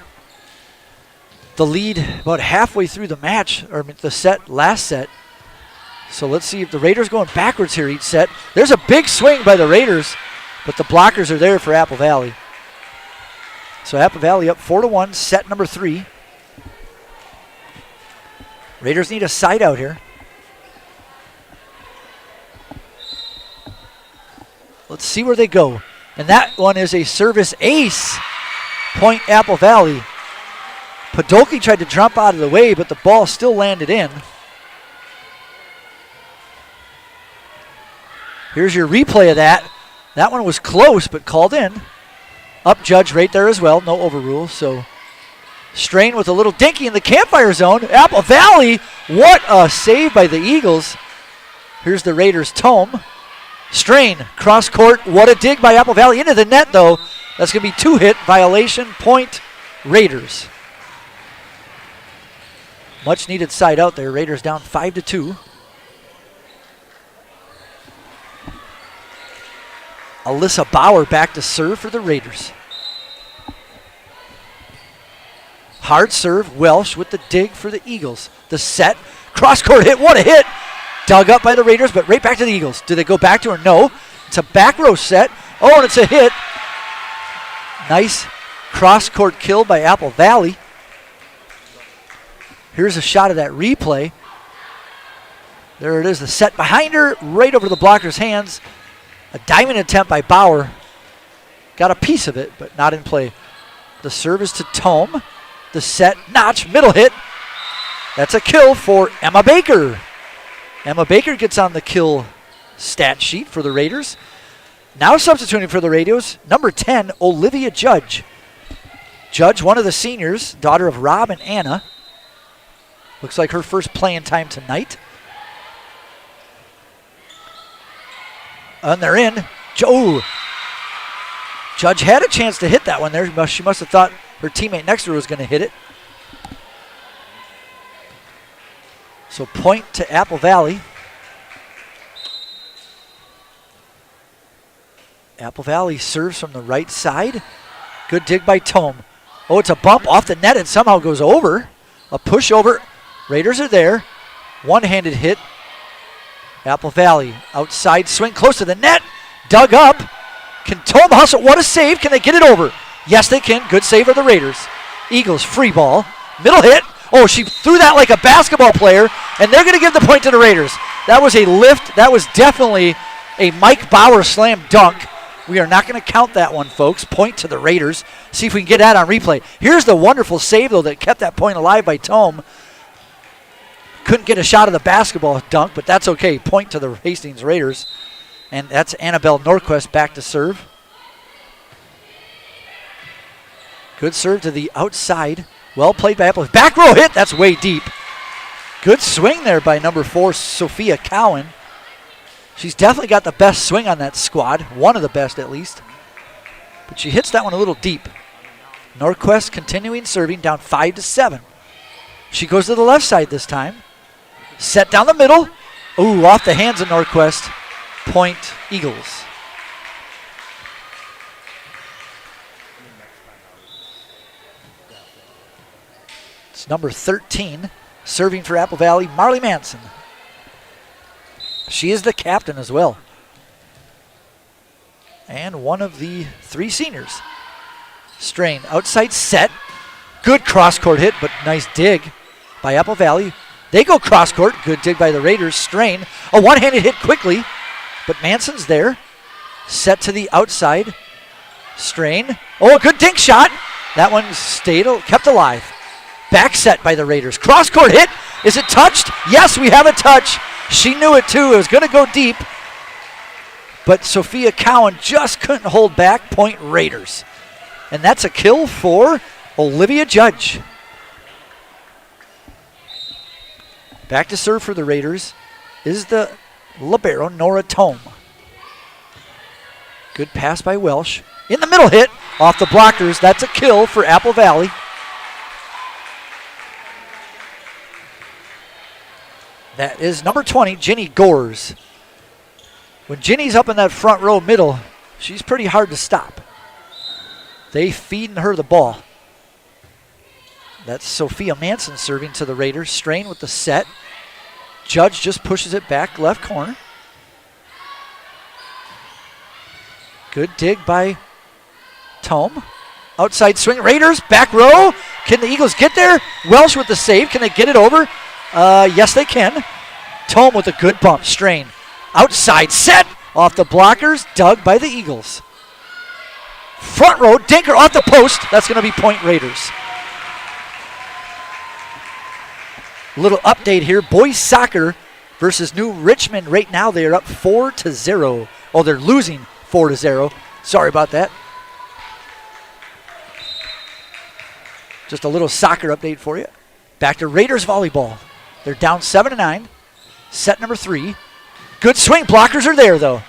the lead about halfway through the match, or the set, last set. So let's see if the Raiders going backwards here each set. There's a big swing by the Raiders, but the blockers are there for Apple Valley. So Apple Valley up 4-1, set number 3. Raiders need a side out here. Let's see where they go. And that one is a service ace. Point Apple Valley. Podolski tried to jump out of the way, but the ball still landed in. Here's your replay of that. That one was close, but called in. Up judge right there as well. No overrule. So Strain with a little dinky in the campfire zone. Apple Valley. What a save by the Eagles. Here's the Raiders' Tome. Strain, cross court. What a dig by Apple Valley. Into the net, though. That's going to be 2-hit violation. Point Raiders. Much needed side out there. Raiders down 5-2. Alyssa Bauer back to serve for the Raiders. Hard serve. Welsh with the dig for the Eagles. The set. Cross court hit. What a hit. Dug up by the Raiders, but right back to the Eagles. Do they go back to her? No. It's a back row set. Oh, and it's a hit. Nice cross court kill by Apple Valley. Here's a shot of that replay. There it is, the set behind her, right over the blocker's hands. A diamond attempt by Bauer. Got a piece of it, but not in play. The serve is to Tome. The set, notch, middle hit. That's a kill for Emma Baker. Emma Baker gets on the kill stat sheet for the Raiders. Now substituting for the Raiders, number 10, Olivia Judge. Judge, one of the seniors, daughter of Rob and Anna. Looks like her first playing time tonight. And they're in. Judge had a chance to hit that one there. She must have thought her teammate next to her was going to hit it. So point to Apple Valley. Apple Valley serves from the right side. Good dig by Tome. Oh, it's a bump off the net and somehow goes over. A push over. Raiders are there. One-handed hit. Apple Valley outside swing close to the net. Dug up. Can Tome hustle? What a save. Can they get it over? Yes, they can. Good save for the Raiders. Eagles free ball. Middle hit. Oh, she threw that like a basketball player, and they're going to give the point to the Raiders. That was a lift. That was definitely a Mike Bauer slam dunk. We are not going to count that one, folks. Point to the Raiders. See if we can get that on replay. Here's the wonderful save, though, that kept that point alive by Tome. Couldn't get a shot of the basketball dunk, but that's okay. Point to the Hastings Raiders. And that's Annabelle Norquist back to serve. Good serve to the outside. Well played by Apple. Back row hit. That's way deep. Good swing there by number 4, Sophia Cowan. She's definitely got the best swing on that squad. One of the best, at least. But she hits that one a little deep. Norquist continuing serving, down 5-7. She goes to the left side this time. Set down the middle. Ooh, off the hands of Norquist. Point Eagles. It's number 13, serving for Apple Valley, Marley Manson. She is the captain as well. and one of the 3 seniors. Strain, outside set. Good cross-court hit, but nice dig by Apple Valley. They go cross-court. Good dig by the Raiders. Strain, a one-handed hit quickly, but Manson's there. Set to the outside. Strain. Oh, a good dink shot. That one kept alive. Back set by the Raiders. Cross-court hit. Is it touched? Yes, we have a touch. She knew it too. It was going to go deep. But Sophia Cowan just couldn't hold back. Point Raiders. And that's a kill for Olivia Judge. Back to serve for the Raiders is the libero, Nora Tome. Good pass by Welsh. In the middle hit off the blockers. That's a kill for Apple Valley. That is number 20, Ginny Gores. When Ginny's up in that front row middle, she's pretty hard to stop. They feeding her the ball. That's Sophia Manson serving to the Raiders. Strain with the set. Judge just pushes it back left corner. Good dig by Tome. Outside swing. Raiders, back row. Can the Eagles get there? Welsh with the save. Can they get it over? Yes, they can. Tome with a good bump. Strain. Outside set. Off the blockers. Dug by the Eagles. Front row. Dinker off the post. That's going to be point Raiders. Little update here. Boys soccer versus New Richmond. Right now they are up 4-0. Oh, they're losing 4-0. Sorry about that. Just a little soccer update for you. Back to Raiders volleyball. They're down 7-9. Set number 3. Good swing. Blockers are there, though.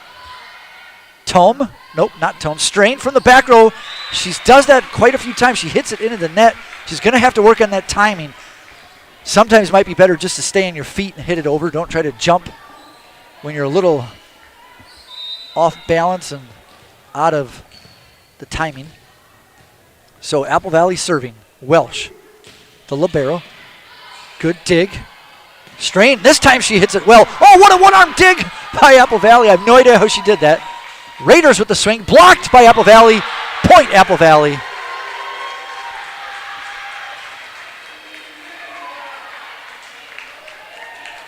Tome. Nope, not Tome. Strain from the back row. She does that quite a few times. She hits it into the net. She's going to have to work on that timing. Sometimes it might be better just to stay on your feet and hit it over. Don't try to jump when you're a little off balance and out of the timing. So Apple Valley serving. Welsh, the libero. Good dig. Strain. This time she hits it well. Oh, what a one-arm dig by Apple Valley. I have no idea how she did that. Raiders with the swing. Blocked by Apple Valley. Point Apple Valley.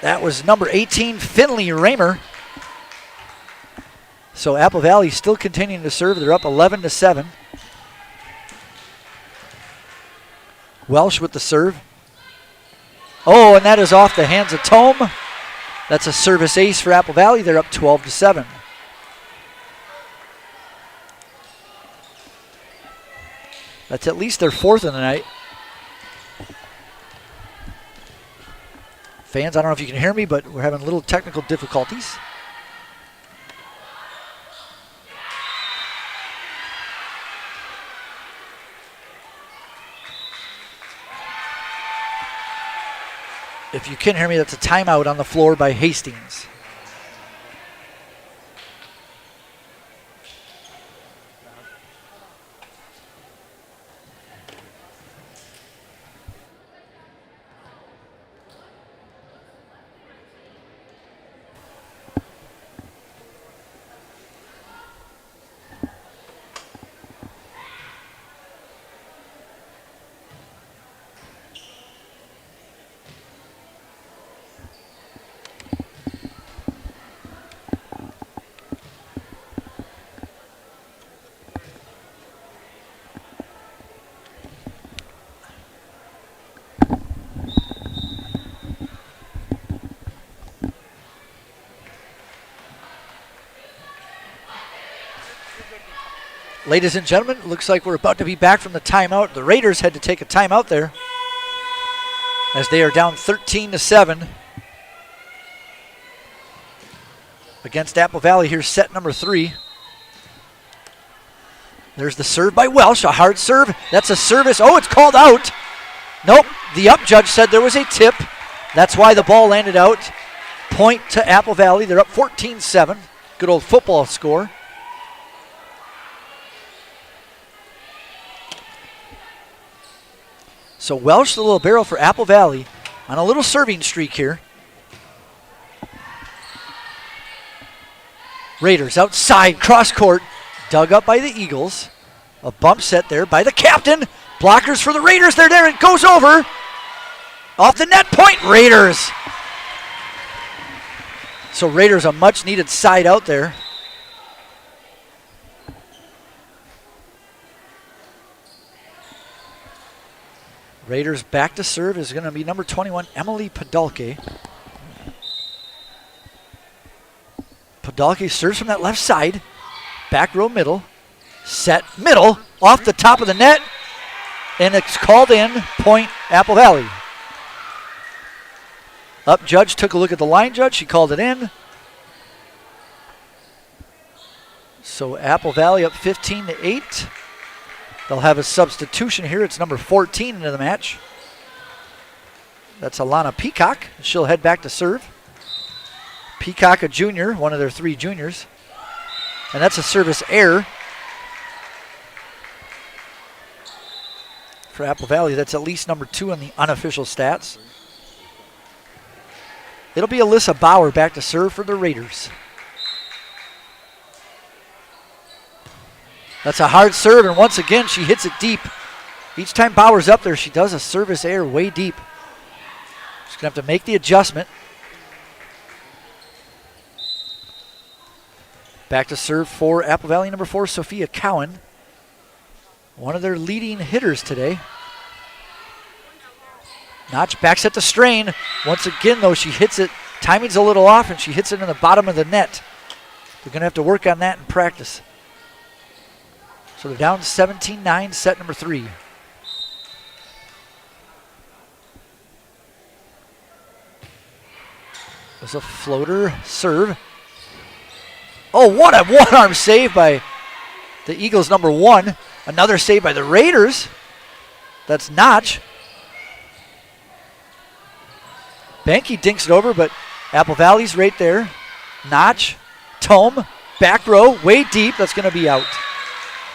That was number 18, Finley Raymer. So Apple Valley still continuing to serve. They're up 11-7. Welsh with the serve. Oh, and that is off the hands of Tome. That's a service ace for Apple Valley. They're up 12-7. That's at least their 4th of the night. Fans, I don't know if you can hear me, but we're having little technical difficulties. If you can hear me, that's a timeout on the floor by Hastings. Ladies and gentlemen, looks like we're about to be back from the timeout. The Raiders had to take a timeout there as they are down 13-7 against Apple Valley. Here's set number 3. There's the serve by Welsh, a hard serve. That's a service. Oh, it's called out. Nope, the up judge said there was a tip. That's why the ball landed out. Point to Apple Valley. They're up 14-7. Good old football score. So Welsh, the little barrel for Apple Valley, on a little serving streak here. Raiders outside, cross court. Dug up by the Eagles. A bump set there by the captain. Blockers for the Raiders. They're there. It goes over. Off the net. Point Raiders. So Raiders a much needed side out there. Raiders back to serve is going to be number 21, Emily Podolke. Podolke serves from that left side. Back row middle. Set middle. Off the top of the net. And it's called in. Point Apple Valley. Up judge took a look at the line judge. She called it in. So Apple Valley up 15-8. They'll have a substitution here. It's number 14 into the match. That's Alana Peacock. She'll head back to serve. Peacock, a junior, one of their 3 juniors. And that's a service error for Apple Valley. That's at least number 2 in the unofficial stats. It'll be Alyssa Bauer back to serve for the Raiders. That's a hard serve, and once again, she hits it deep. Each time Bauer's up there, she does a service error way deep. She's going to have to make the adjustment. Back to serve for Apple Valley, number 4, Sophia Cowan. One of their leading hitters today. Notch back set to Strain. Once again, though, she hits it. Timing's a little off, and she hits it in the bottom of the net. They're going to have to work on that in practice. So they're down 17-9, set number 3. There's a floater serve. Oh, what a one-arm save by the Eagles, number 1. Another save by the Raiders. That's Notch. Banky dinks it over, but Apple Valley's right there. Notch, Tome, back row, way deep. That's going to be out.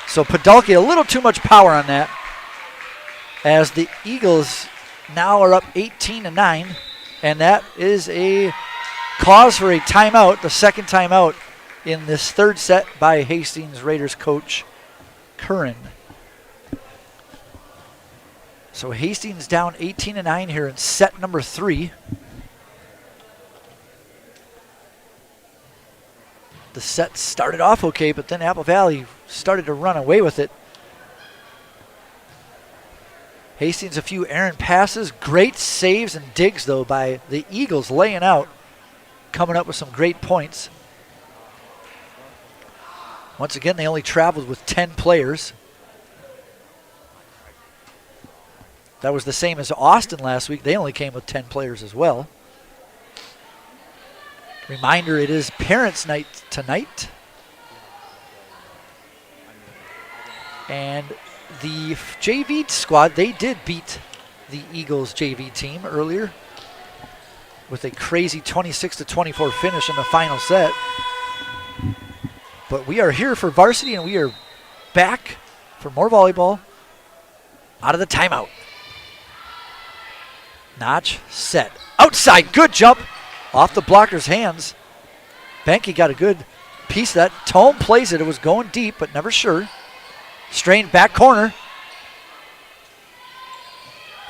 So Podolke, a little too much power on that, as the Eagles now are up 18-9, and that is a cause for a timeout, the second timeout in this third set by Hastings Raiders coach Curran. So Hastings down 18-9 here in set number 3. The set started off okay, but then Apple Valley started to run away with it. Hastings a few errant passes. Great saves and digs, though, by the Eagles laying out, coming up with some great points. Once again, they only traveled with 10 players. That was the same as Austin last week. They only came with 10 players as well. Reminder, it is Parents' Night tonight. And the JV squad, they did beat the Eagles JV team earlier with a crazy 26-24 finish in the final set. But we are here for varsity, and we are back for more volleyball out of the timeout. Notch, set, outside, good jump. Off the blocker's hands. Banky got a good piece of that. Tome plays it. It was going deep, but never sure. Strain back corner.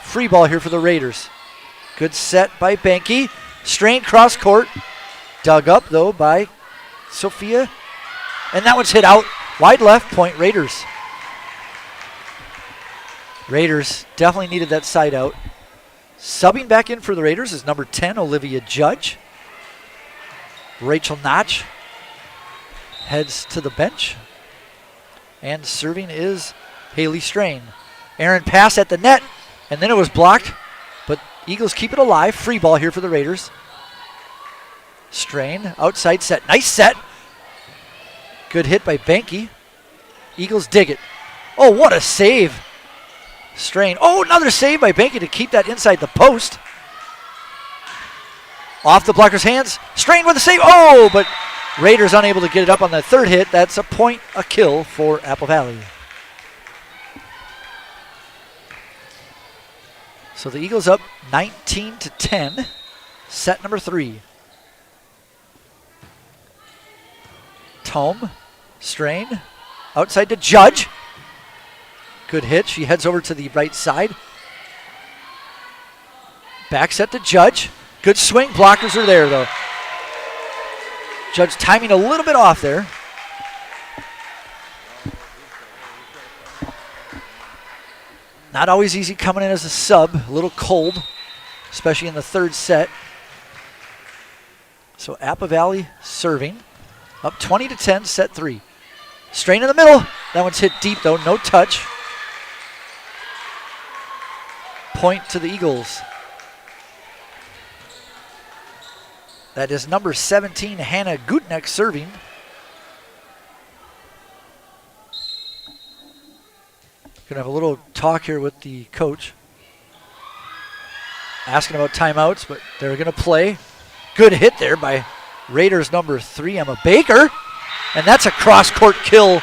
Free ball here for the Raiders. Good set by Banky. Strain cross court. Dug up, though, by Sophia. And that one's hit out. Wide left, point Raiders. Raiders definitely needed that side out. Subbing back in for the Raiders is number 10, Olivia Judge. Rachel Notch heads to the bench. And serving is Haley Strain. Aaron pass at the net, and then it was blocked. But Eagles keep it alive. Free ball here for the Raiders. Strain, outside set. Nice set. Good hit by Banky. Eagles dig it. Oh, what a save. Strain. Oh, another save by Banky to keep that inside the post. Off the blocker's hands. Strain with a save. Oh, but Raiders unable to get it up on the third hit. That's a point, a kill for Apple Valley. So the Eagles up 19-10. Set number 3. Tome. Strain. Outside to Judge. Good hit. She heads over to the right side. Back set to Judge. Good swing. Blockers are there, though. Judge timing a little bit off there. Not always easy coming in as a sub. A little cold, especially in the third set. So Apple Valley serving. Up 20-10, set 3. Strain in the middle. That one's hit deep, though. No touch. Point to the Eagles. That is number 17, Hannah Gutneck, serving. Gonna have a little talk here with the coach. Asking about timeouts, but they're gonna play. Good hit there by Raiders number 3, Emma Baker. And that's a cross-court kill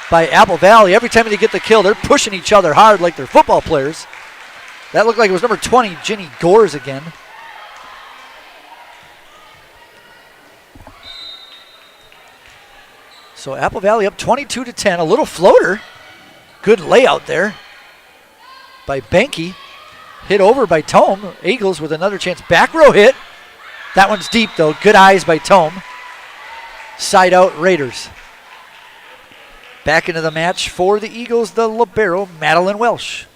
by Apple Valley. Every time they get the kill, they're pushing each other hard like they're football players. That looked like it was number 20, Ginny Gores again. So Apple Valley up 22-10, a little floater. Good layout there by Benke. Hit over by Tome. Eagles with another chance. Back row hit. That one's deep, though. Good eyes by Tome. Side out Raiders. Back into the match for the Eagles, the libero, Madeline Welsh.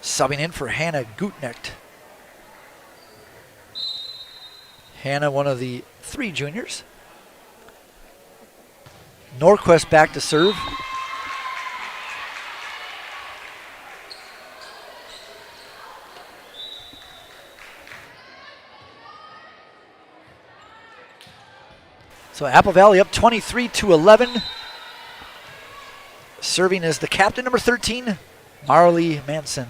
Subbing in for Hannah Gutnecht. Hannah, one of the 3 juniors. Norquist back to serve. So Apple Valley up 23-11. Serving is the captain, number 13, Marley Manson.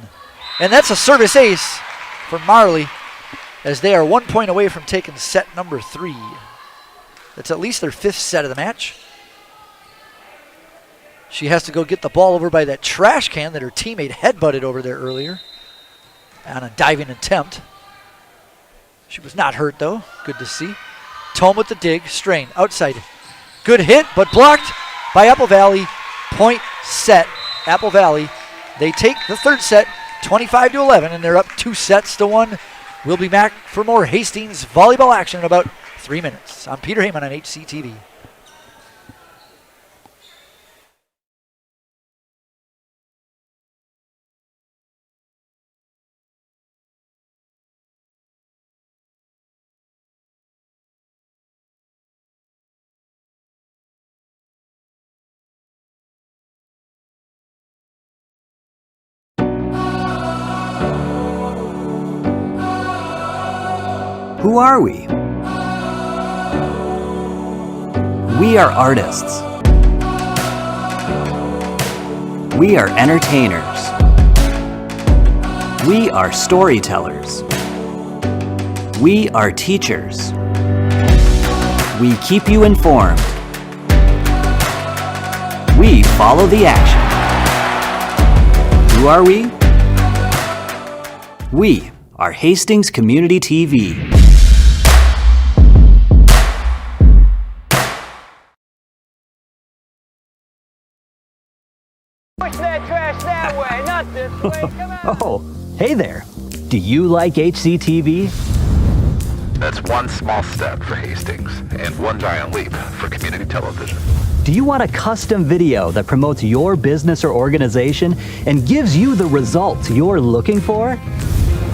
And that's a service ace for Marley, as they are 1 point away from taking set number 3. That's at least their 5th set of the match. She has to go get the ball over by that trash can that her teammate headbutted over there earlier on a diving attempt. She was not hurt, though. Good to see. Tome with the dig. Strain. Outside. Good hit, but blocked by Apple Valley. Point set. Apple Valley. They take the third set, 25-11, and they're up 2-1. We'll be back for more Hastings volleyball action in about 3 minutes. I'm Peter Heyman on HCTV. Who are we? We are artists. We are entertainers. We are storytellers. We are teachers. We keep you informed. We follow the action. Who are we? We are Hastings Community TV. Push that trash that way, not this way. Come on. Oh, hey there. Do you like HCTV? That's one small step for Hastings and one giant leap for community television. Do you want a custom video that promotes your business or organization and gives you the results you're looking for?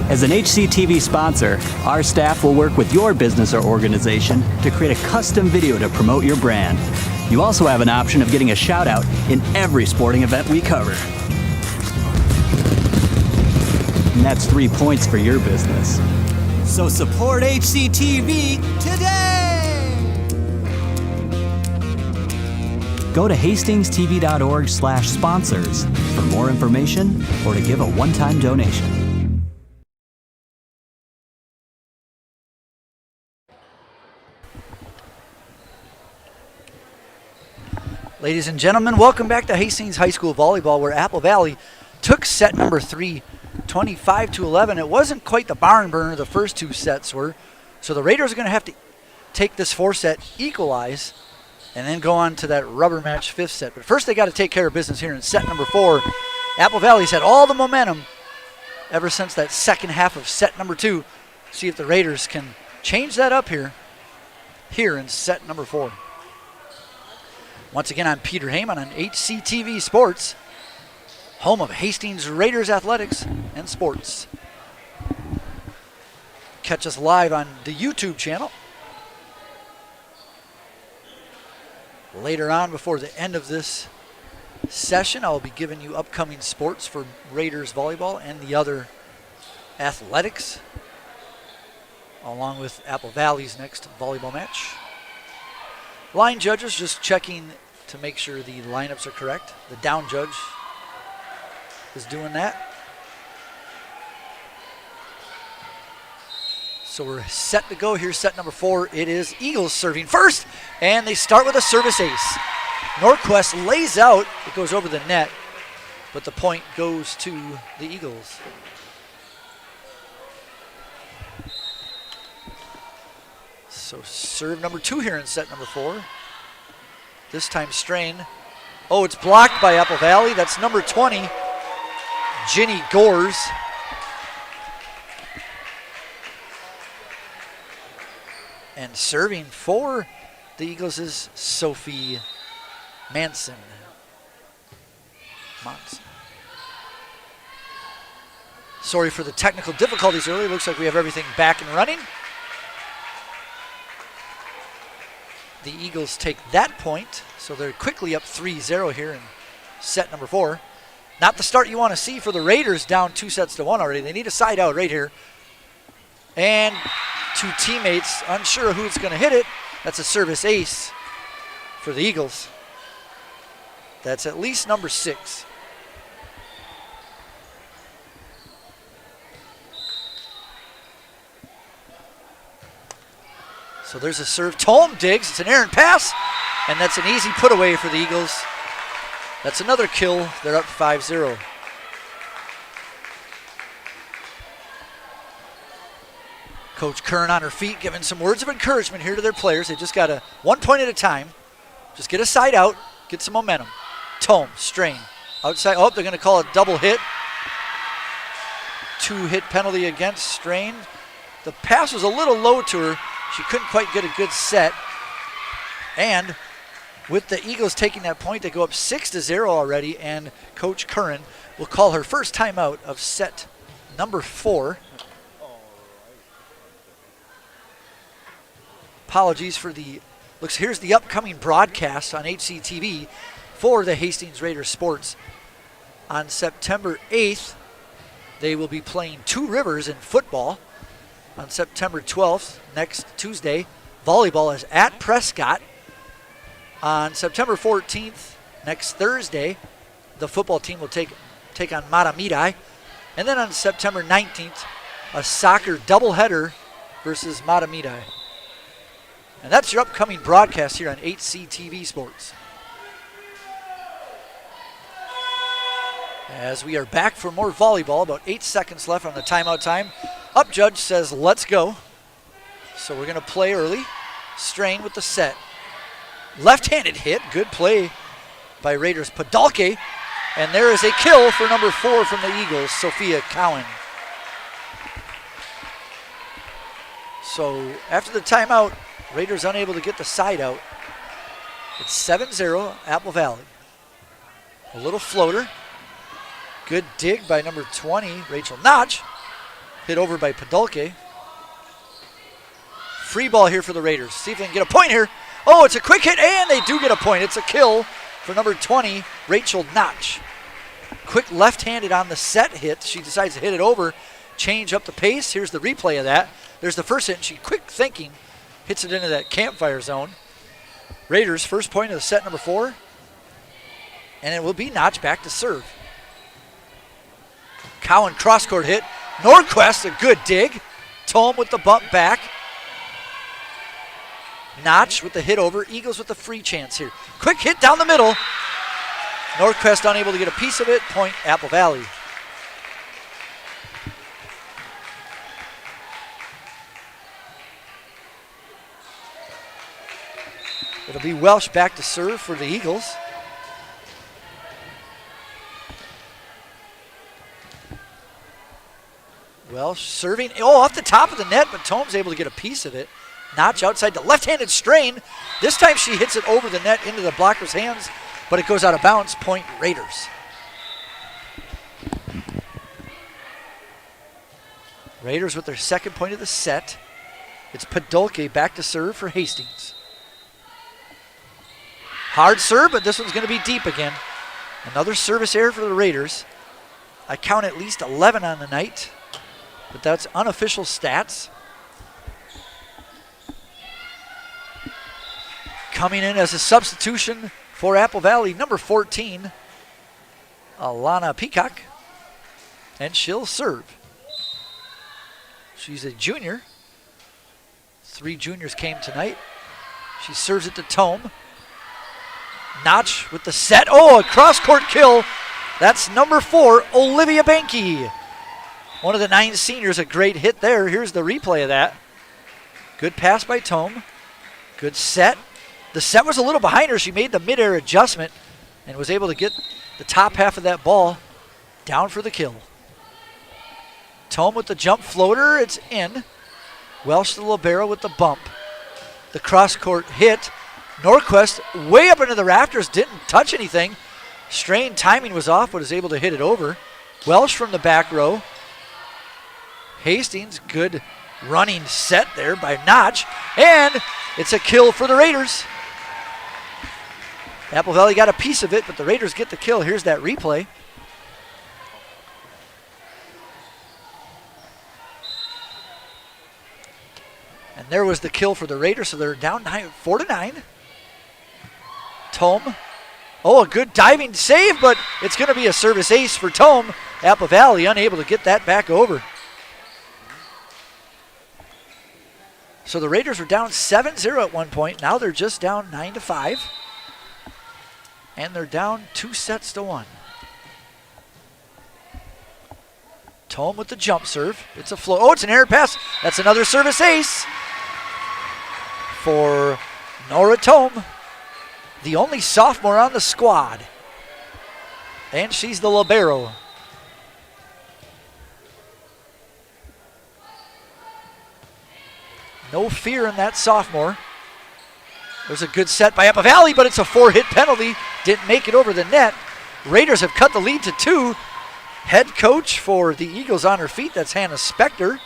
As an HCTV sponsor, our staff will work with your business or organization to create a custom video to promote your brand. You also have an option of getting a shout out in every sporting event we cover. And that's 3 points for your business. So support HCTV today! Go to hastingstv.org/sponsors for more information or to give a one-time donation. Ladies and gentlemen, welcome back to Hastings High School Volleyball, where Apple Valley took set number 3, 25-11. It wasn't quite the barn burner the first 2 sets were, so the Raiders are going to have to take this 4 set, equalize, and then go on to that rubber match 5th set. But first they got to take care of business here in set number 4. Apple Valley's had all the momentum ever since that second half of set number 2. See if the Raiders can change that up here in set number 4. Once again, I'm Peter Heyman on HCTV Sports, home of Hastings Raiders Athletics and Sports. Catch us live on the YouTube channel. Later on, before the end of this session, I'll be giving you upcoming sports for Raiders volleyball and the other athletics, along with Apple Valley's next volleyball match. Line judges just checking to make sure the lineups are correct. The down judge is doing that. So we're set to go. Here's set number 4. It is Eagles serving first, and they start with a service ace. Norquist lays out. It goes over the net, but the point goes to the Eagles. So serve number 2 here in set number 4. This time strain. Oh, it's blocked by Apple Valley. That's number 20, Ginny Gores. And serving for the Eagles is Sophie Monson. Sorry for the technical difficulties earlier. Looks like we have everything back and running. The Eagles take that point, so they're quickly up 3-0 here in set number 4. Not the start you want to see for the Raiders, down 2-1 already. They need a side out right here. And 2 teammates unsure who's going to hit it. That's a service ace for the Eagles. That's at least number 6. So there's a serve. Tolm digs. It's an errant pass, and that's an easy put away for the Eagles. That's another kill. They're up 5-0. Coach Kern on her feet giving some words of encouragement here to their players. They just got to 1 point at a time. Just get a side out, get some momentum. Tome, strain. Outside, oh, they're going to call a double hit. 2-hit penalty against Strain. The pass was a little low to her. She couldn't quite get a good set. And with the Eagles taking that point, they go up 6-0 already, and Coach Curran will call her first timeout of set number 4. Apologies for the looks. Here's the upcoming broadcast on HCTV for the Hastings Raiders Sports. On September 8th, they will be playing Two Rivers in football. On September 12th, next Tuesday, volleyball is at Prescott. On September 14th, next Thursday, the football team will take on Matamidi. And then on September 19th, a soccer doubleheader versus Matamidi. And that's your upcoming broadcast here on HCTV Sports. As we are back for more volleyball, about 8 seconds left on the timeout time. Up judge says, let's go. So we're going to play early. Strain with the set. Left-handed hit. Good play by Raiders Podolke. And there is a kill for number 4 from the Eagles, Sophia Cowan. So after the timeout, Raiders unable to get the side out. It's 7-0, Apple Valley. A little floater. Good dig by number 20, Rachel Notch. Hit over by Podolke. Free ball here for the Raiders. See if they can get a point here. Oh, it's a quick hit, and they do get a point. It's a kill for number 20, Rachel Notch. Quick left-handed on the set hit. She decides to hit it over, change up the pace. Here's the replay of that. There's the first hit, and she quick thinking hits it into that campfire zone. Raiders first point of the set number 4. And it will be Notch back to serve. Cowan cross-court hit. Nordquist, a good dig. Tome with the bump back. Notch with the hit over. Eagles with the free chance here. Quick hit down the middle. Nordquist unable to get a piece of it. Point Apple Valley. It'll be Welsh back to serve for the Eagles. Welsh serving, off the top of the net, but Tome's able to get a piece of it. Notch outside the left-handed strain. This time she hits it over the net into the blocker's hands, but it goes out of bounds. Point Raiders. Raiders with their second point of the set. It's Podolke back to serve for Hastings. Hard serve, but this one's going to be deep again. Another service error for the Raiders. I count at least 11 on the night, but that's unofficial stats. Coming in as a substitution for Apple Valley, number 14, Alana Peacock, and she'll serve. She's a junior. 3 juniors came tonight. She serves it to Tome. Notch with the set. A cross-court kill. That's number 4, Olivia Banky. One of the 9 seniors, a great hit there. Here's the replay of that. Good pass by Tome. Good set. The set was a little behind her. She made the mid-air adjustment and was able to get the top half of that ball down for the kill. Tome with the jump floater. It's in. Welsh the libero with the bump. The cross-court hit. Norquist way up into the rafters, didn't touch anything. Strain timing was off, but was able to hit it over. Welsh from the back row. Hastings, good running set there by Notch. And it's a kill for the Raiders. Apple Valley got a piece of it, but the Raiders get the kill. Here's that replay. And there was the kill for the Raiders, so they're down 4-9. Tome. A good diving save, but it's going to be a service ace for Tome. Apple Valley unable to get that back over. So the Raiders were down 7-0 at one point. Now they're just down 9-5. And they're down 2-1. Tome with the jump serve. It's a flow. It's an error pass. That's another service ace for Nora Tome, the only sophomore on the squad. And she's the libero. No fear in that sophomore. There's a good set by Apple Valley, but it's a 4-hit penalty. Didn't make it over the net. Raiders have cut the lead to 2. Head coach for the Eagles on her feet. That's Hannah Spector.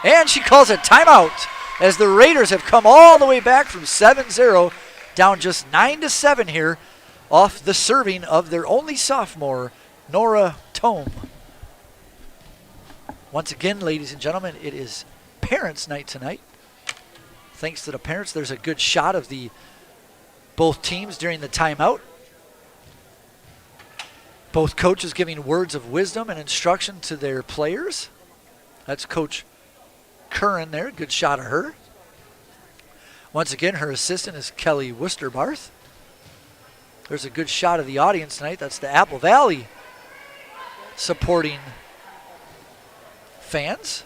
And she calls a timeout as the Raiders have come all the way back from 7-0, down just 9-7 here off the serving of their only sophomore, Nora Tome. Once again, ladies and gentlemen, it is Parents' Night tonight. Thanks to the parents, there's a good shot of both teams during the timeout. Both coaches giving words of wisdom and instruction to their players. That's Coach Curran there, good shot of her. Once again, her assistant is Kelly Worcesterbarth. There's a good shot of the audience tonight. That's the Apple Valley supporting fans.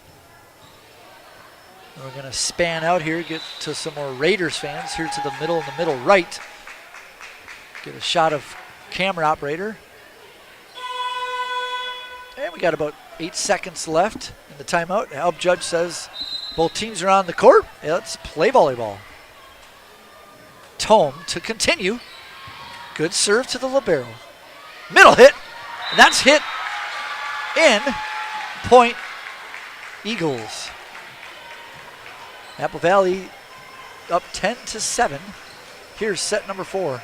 And we're going to span out here, get to some more Raiders fans here to the middle right. Get a shot of camera operator. And we got about 8 seconds left in the timeout. The help judge says both teams are on the court. Let's play volleyball. Tome to continue. Good serve to the libero. Middle hit. And that's hit in. Point Eagles. Apple Valley up 10-7. Here's set number 4.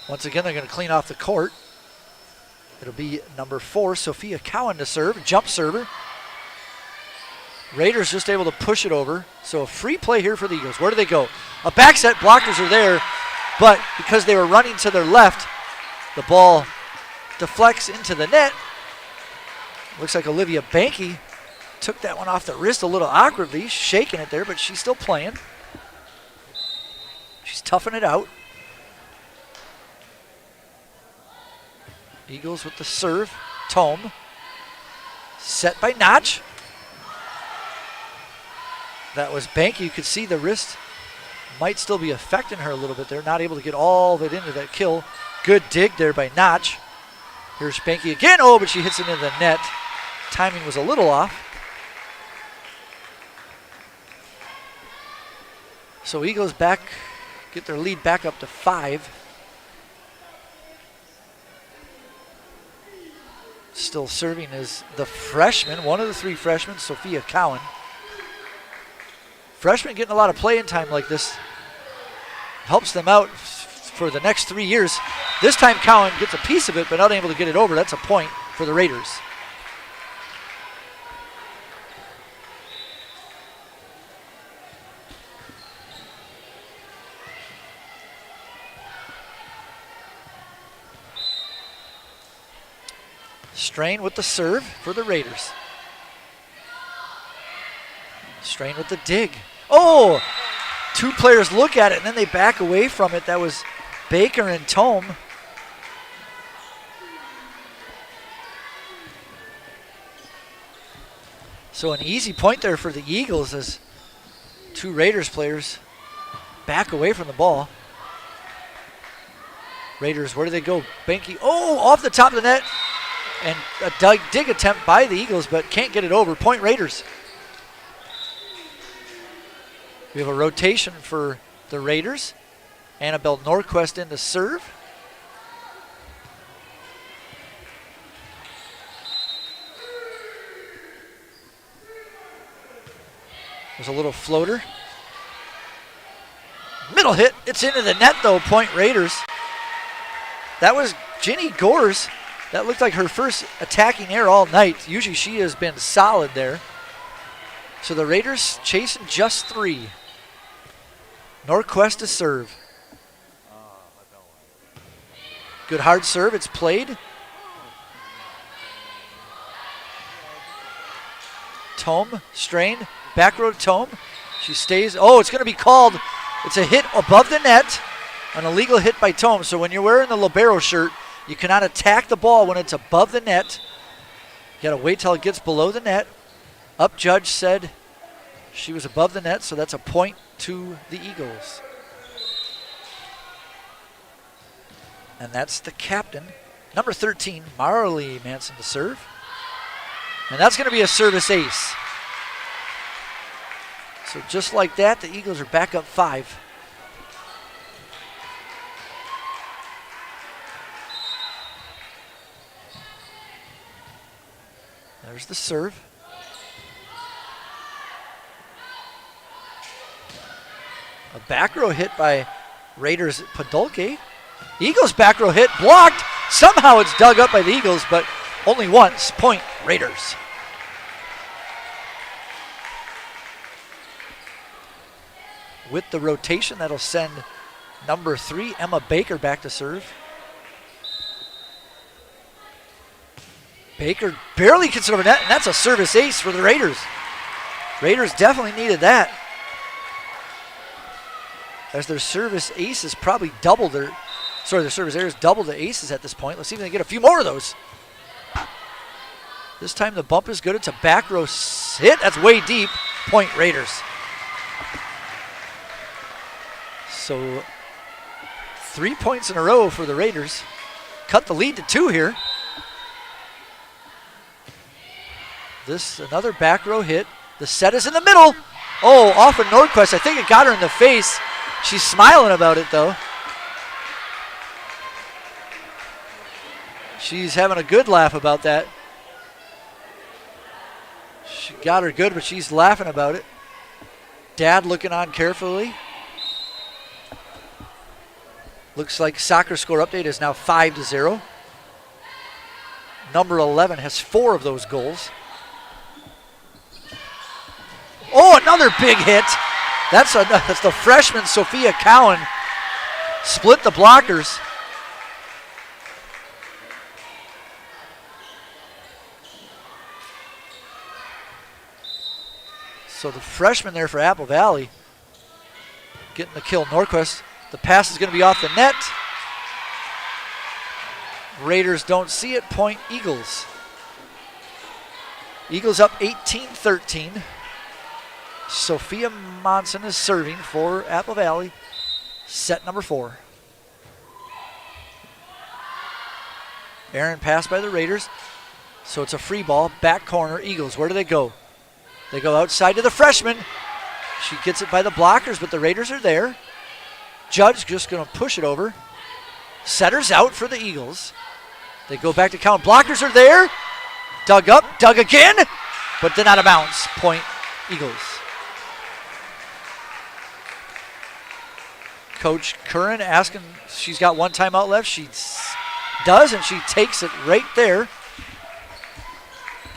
Once again, they're going to clean off the court. It'll be number 4, Sophia Cowan to serve, jump server. Raiders just able to push it over. So a free play here for the Eagles. Where do they go? A back set, blockers are there, but because they were running to their left, the ball deflects into the net. Looks like Olivia Banky took that one off the wrist a little awkwardly, shaking it there, but she's still playing. She's toughing it out. Eagles with the serve. Tome. Set by Notch. That was Banky. You could see the wrist might still be affecting her a little bit there. Not able to get all of it into that kill. Good dig there by Notch. Here's Banky again. Oh, but she hits it into the net. Timing was a little off. So Eagles back, get their lead back up to 5. Still serving is the freshman, one of the 3 freshmen, Sophia Cowan. Freshmen getting a lot of playing time like this helps them out for the next 3 years. This time Cowan gets a piece of it, but not able to get it over. That's a point for the Raiders. Strain with the serve for the Raiders. Strain with the dig. Oh! 2 players look at it and then they back away from it. That was Baker and Tome. So an easy point there for the Eagles as 2 Raiders players back away from the ball. Raiders, where do they go? Banky, oh, off the top of the net. And a dig attempt by the Eagles, but can't get it over. Point Raiders. We have a rotation for the Raiders. Annabelle Norquist in to serve. There's a little floater. Middle hit. It's into the net, though. Point Raiders. That was Ginny Gores. That looked like her first attacking error all night. Usually she has been solid there. So the Raiders chasing just 3. Norquist to serve. Good hard serve. It's played. Tome, strain, back row to Tome. She stays. Oh, it's going to be called. It's a hit above the net. An illegal hit by Tome. So when you're wearing the libero shirt, you cannot attack the ball when it's above the net. You got to wait till it gets below the net. Up judge said she was above the net, so that's a point to the Eagles. And that's the captain, number 13, Marley Manson to serve. And that's going to be a service ace. So just like that, the Eagles are back up 5. There's the serve. A back row hit by Raiders Podolke. Eagles back row hit blocked. Somehow it's dug up by the Eagles, but only once. Point Raiders. With the rotation, that'll send number 3, Emma Baker, back to serve. Baker barely gets it over net, and that's a service ace for the Raiders. Raiders definitely needed that. As their service aces probably doubled their service errors doubled the aces at this point. Let's see if they can get a few more of those. This time the bump is good. It's a back row hit. That's way deep. Point Raiders. So 3 points in a row for the Raiders. Cut the lead to 2 here. This, another back row hit. The set is in the middle. Oh, off of Norquist. I think it got her in the face. She's smiling about it, though. She's having a good laugh about that. She got her good, but she's laughing about it. Dad looking on carefully. Looks like soccer score update is now 5-0. Number 11 has 4 of those goals. Oh, another big hit. That's the freshman, Sophia Cowan. Split the blockers. So the freshman there for Apple Valley getting the kill. Norquist. The pass is going to be off the net. Raiders don't see it. Point Eagles. Eagles up 18-13. Sophia Monson is serving for Apple Valley. Set number 4. Aaron passed by the Raiders. So it's a free ball, back corner, Eagles. Where do they go? They go outside to the freshman. She gets it by the blockers, but the Raiders are there. Judge just going to push it over. Setter's out for the Eagles. They go back to count. Blockers are there. Dug up, dug again, but then out of bounds. Point Eagles. Coach Curran asking, she's got one timeout left. She does, and she takes it right there.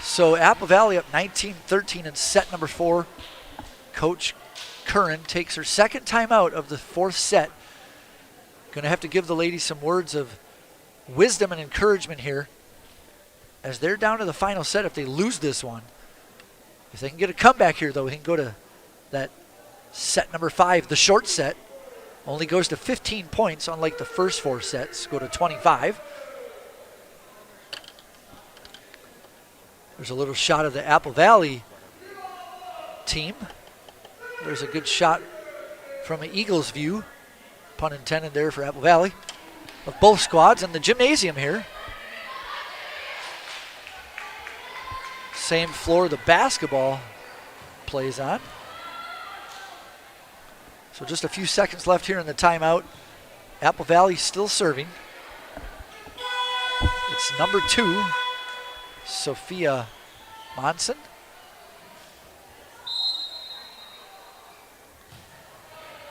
So Apple Valley up 19-13 in set number 4. Coach Curran takes her second timeout of the 4th set. Going to have to give the ladies some words of wisdom and encouragement here as they're down to the final set if they lose this one. If they can get a comeback here, though, we can go to that set number 5, the short set. Only goes to 15 points, unlike the first 4 sets. Go to 25. There's a little shot of the Apple Valley team. There's a good shot from an Eagles view, pun intended there for Apple Valley, of both squads in the gymnasium here. Same floor the basketball plays on. So just a few seconds left here in the timeout. Apple Valley still serving. It's number 2, Sophia Monson.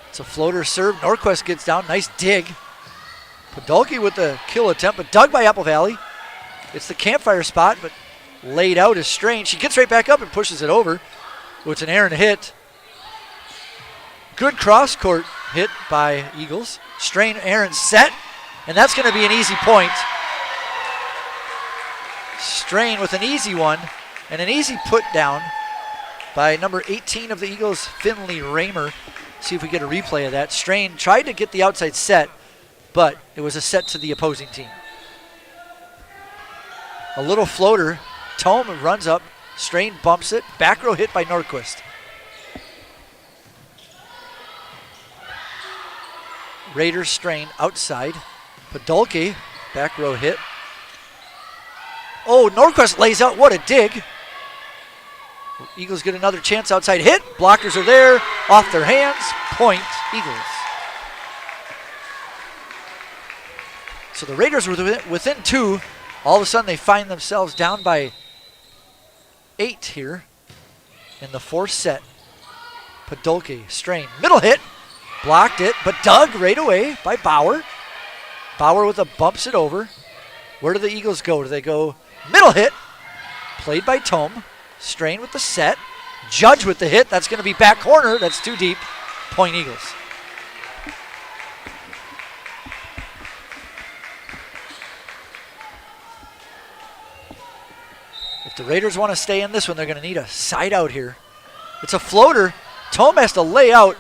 It's a floater serve. Norquist gets down. Nice dig. Podolki with the kill attempt, but dug by Apple Valley. It's the campfire spot, but laid out is Strain. She gets right back up and pushes it over. Oh, it's an Aaron hit. Good cross-court hit by Eagles. Strain, Aaron set, and that's going to be an easy point. Strain with an easy one, and an easy put down by number 18 of the Eagles, Finley Raymer. See if we get a replay of that. Strain tried to get the outside set, but it was a set to the opposing team. A little floater. Tome runs up. Strain bumps it. Back row hit by Norquist. Raiders Strain outside. Podolki, back row hit. Oh, Norquist lays out. What a dig. Eagles get another chance outside hit. Blockers are there. Off their hands. Point Eagles. So the Raiders were within 2. All of a sudden they find themselves down by 8 here in the 4th set. Podolki, Strain, middle hit. Blocked it, but dug right away by Bauer. Bauer with a bumps it over. Where do the Eagles go? Do they go middle hit? Played by Tome. Strain with the set. Judge with the hit. That's going to be back corner. That's too deep. Point Eagles. If the Raiders want to stay in this one, they're going to need a side out here. It's a floater. Tome has to lay out.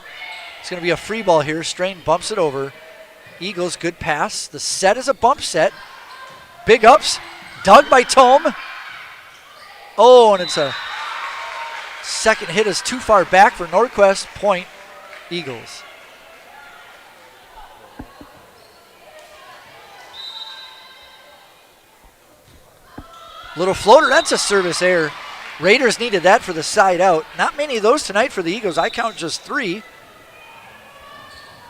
It's going to be a free ball here. Strain bumps it over. Eagles, good pass. The set is a bump set. Big ups. Dug by Tome. Oh, and it's a second hit is too far back for Norquist. Point Eagles. Little floater, that's a service error. Raiders needed that for the side out. Not many of those tonight for the Eagles. I count just 3.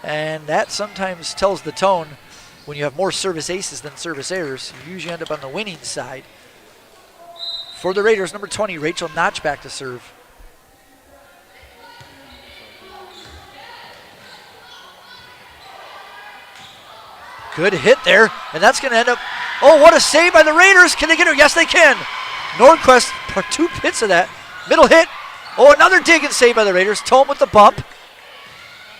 And that sometimes tells the tone when you have more service aces than service errors. You usually end up on the winning side. For the Raiders, number 20, Rachel Notch back to serve. Good hit there, and that's going to end up, oh, what a save by the Raiders. Can they get her? Yes, they can. Nordquist, 2 hits of that. Middle hit. Oh, another dig and save by the Raiders. Tome with the bump.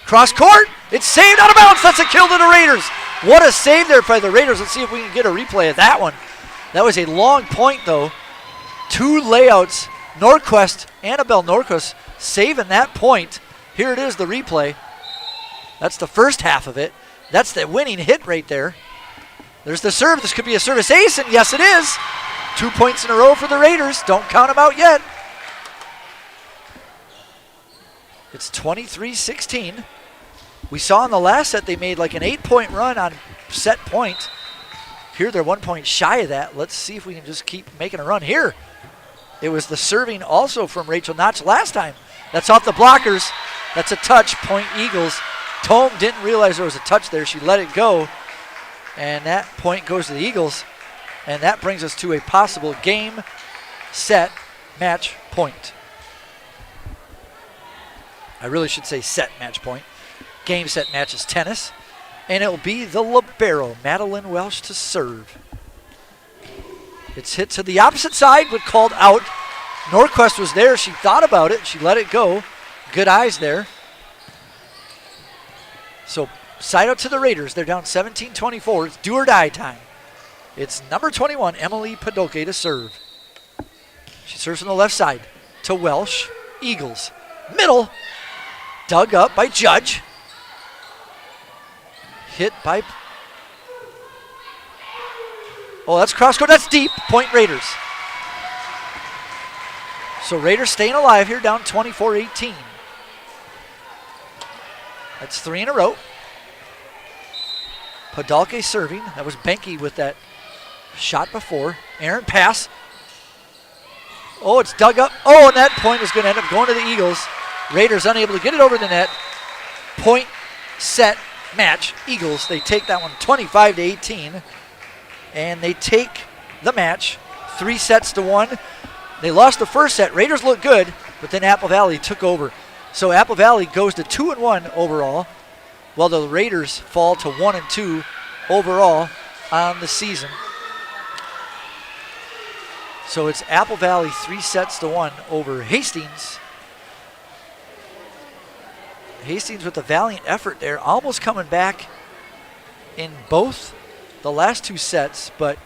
Cross court. It's saved out of bounds. That's a kill to the Raiders. What a save there by the Raiders. Let's see if we can get a replay of that one. That was a long point, though. 2 layouts. Norquist, Annabelle Norquist, saving that point. Here it is, the replay. That's the first half of it. That's the winning hit right there. There's the serve. This could be a service ace, and yes, it is. 2 points in a row for the Raiders. Don't count them out yet. It's 23-16. We saw in the last set they made like an 8-point run on set point. Here they're 1 point shy of that. Let's see if we can just keep making a run here. It was the serving also from Rachel Notch last time. That's off the blockers. That's a touch, point Eagles. Tome didn't realize there was a touch there. She let it go. And that point goes to the Eagles. And that brings us to a possible game, set, match point. I really should say set, match point. Game, set, match is tennis. And it will be the libero, Madeline Welsh, to serve. It's hit to the opposite side, but called out. Norquist was there. She thought about it. She let it go. Good eyes there. So side out to the Raiders. They're down 17-24. It's do or die time. It's number 21, Emily Podolke, to serve. She serves from the left side to Welsh. Eagles. Middle. Dug up by Judge. Hit by... Oh, that's cross court. That's deep. Point Raiders. So Raiders staying alive here, down 24-18. That's 3 in a row. Podolke serving. That was Benke with that shot before. Aaron pass. Oh, it's dug up. Oh, and that point is going to end up going to the Eagles. Raiders unable to get it over the net. Point, set, match. Eagles, they take that one 25-18. And they take the match 3-1. They lost the first set. Raiders look good, but then Apple Valley took over. So Apple Valley goes to 2-1 overall, while the Raiders fall to 1-2 overall on the season. So it's Apple Valley 3-1 over Hastings. Hastings with a valiant effort there, almost coming back in both the last 2 sets, but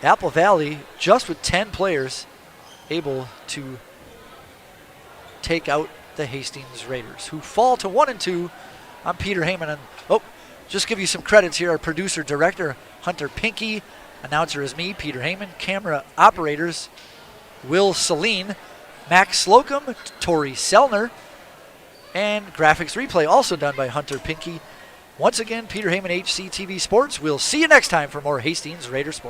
Apple Valley, just with 10 players, able to take out the Hastings Raiders, who fall to 1-2. I'm Peter Heyman, and just give you some credits here. Our producer, director, Hunter Pinky. Announcer is me, Peter Heyman. Camera operators, Will Celine, Max Slocum, Tori Selner, and graphics replay also done by Hunter Pinky. Once again, Peter Heyman, HCTV Sports. We'll see you next time for more Hastings Raider Sports.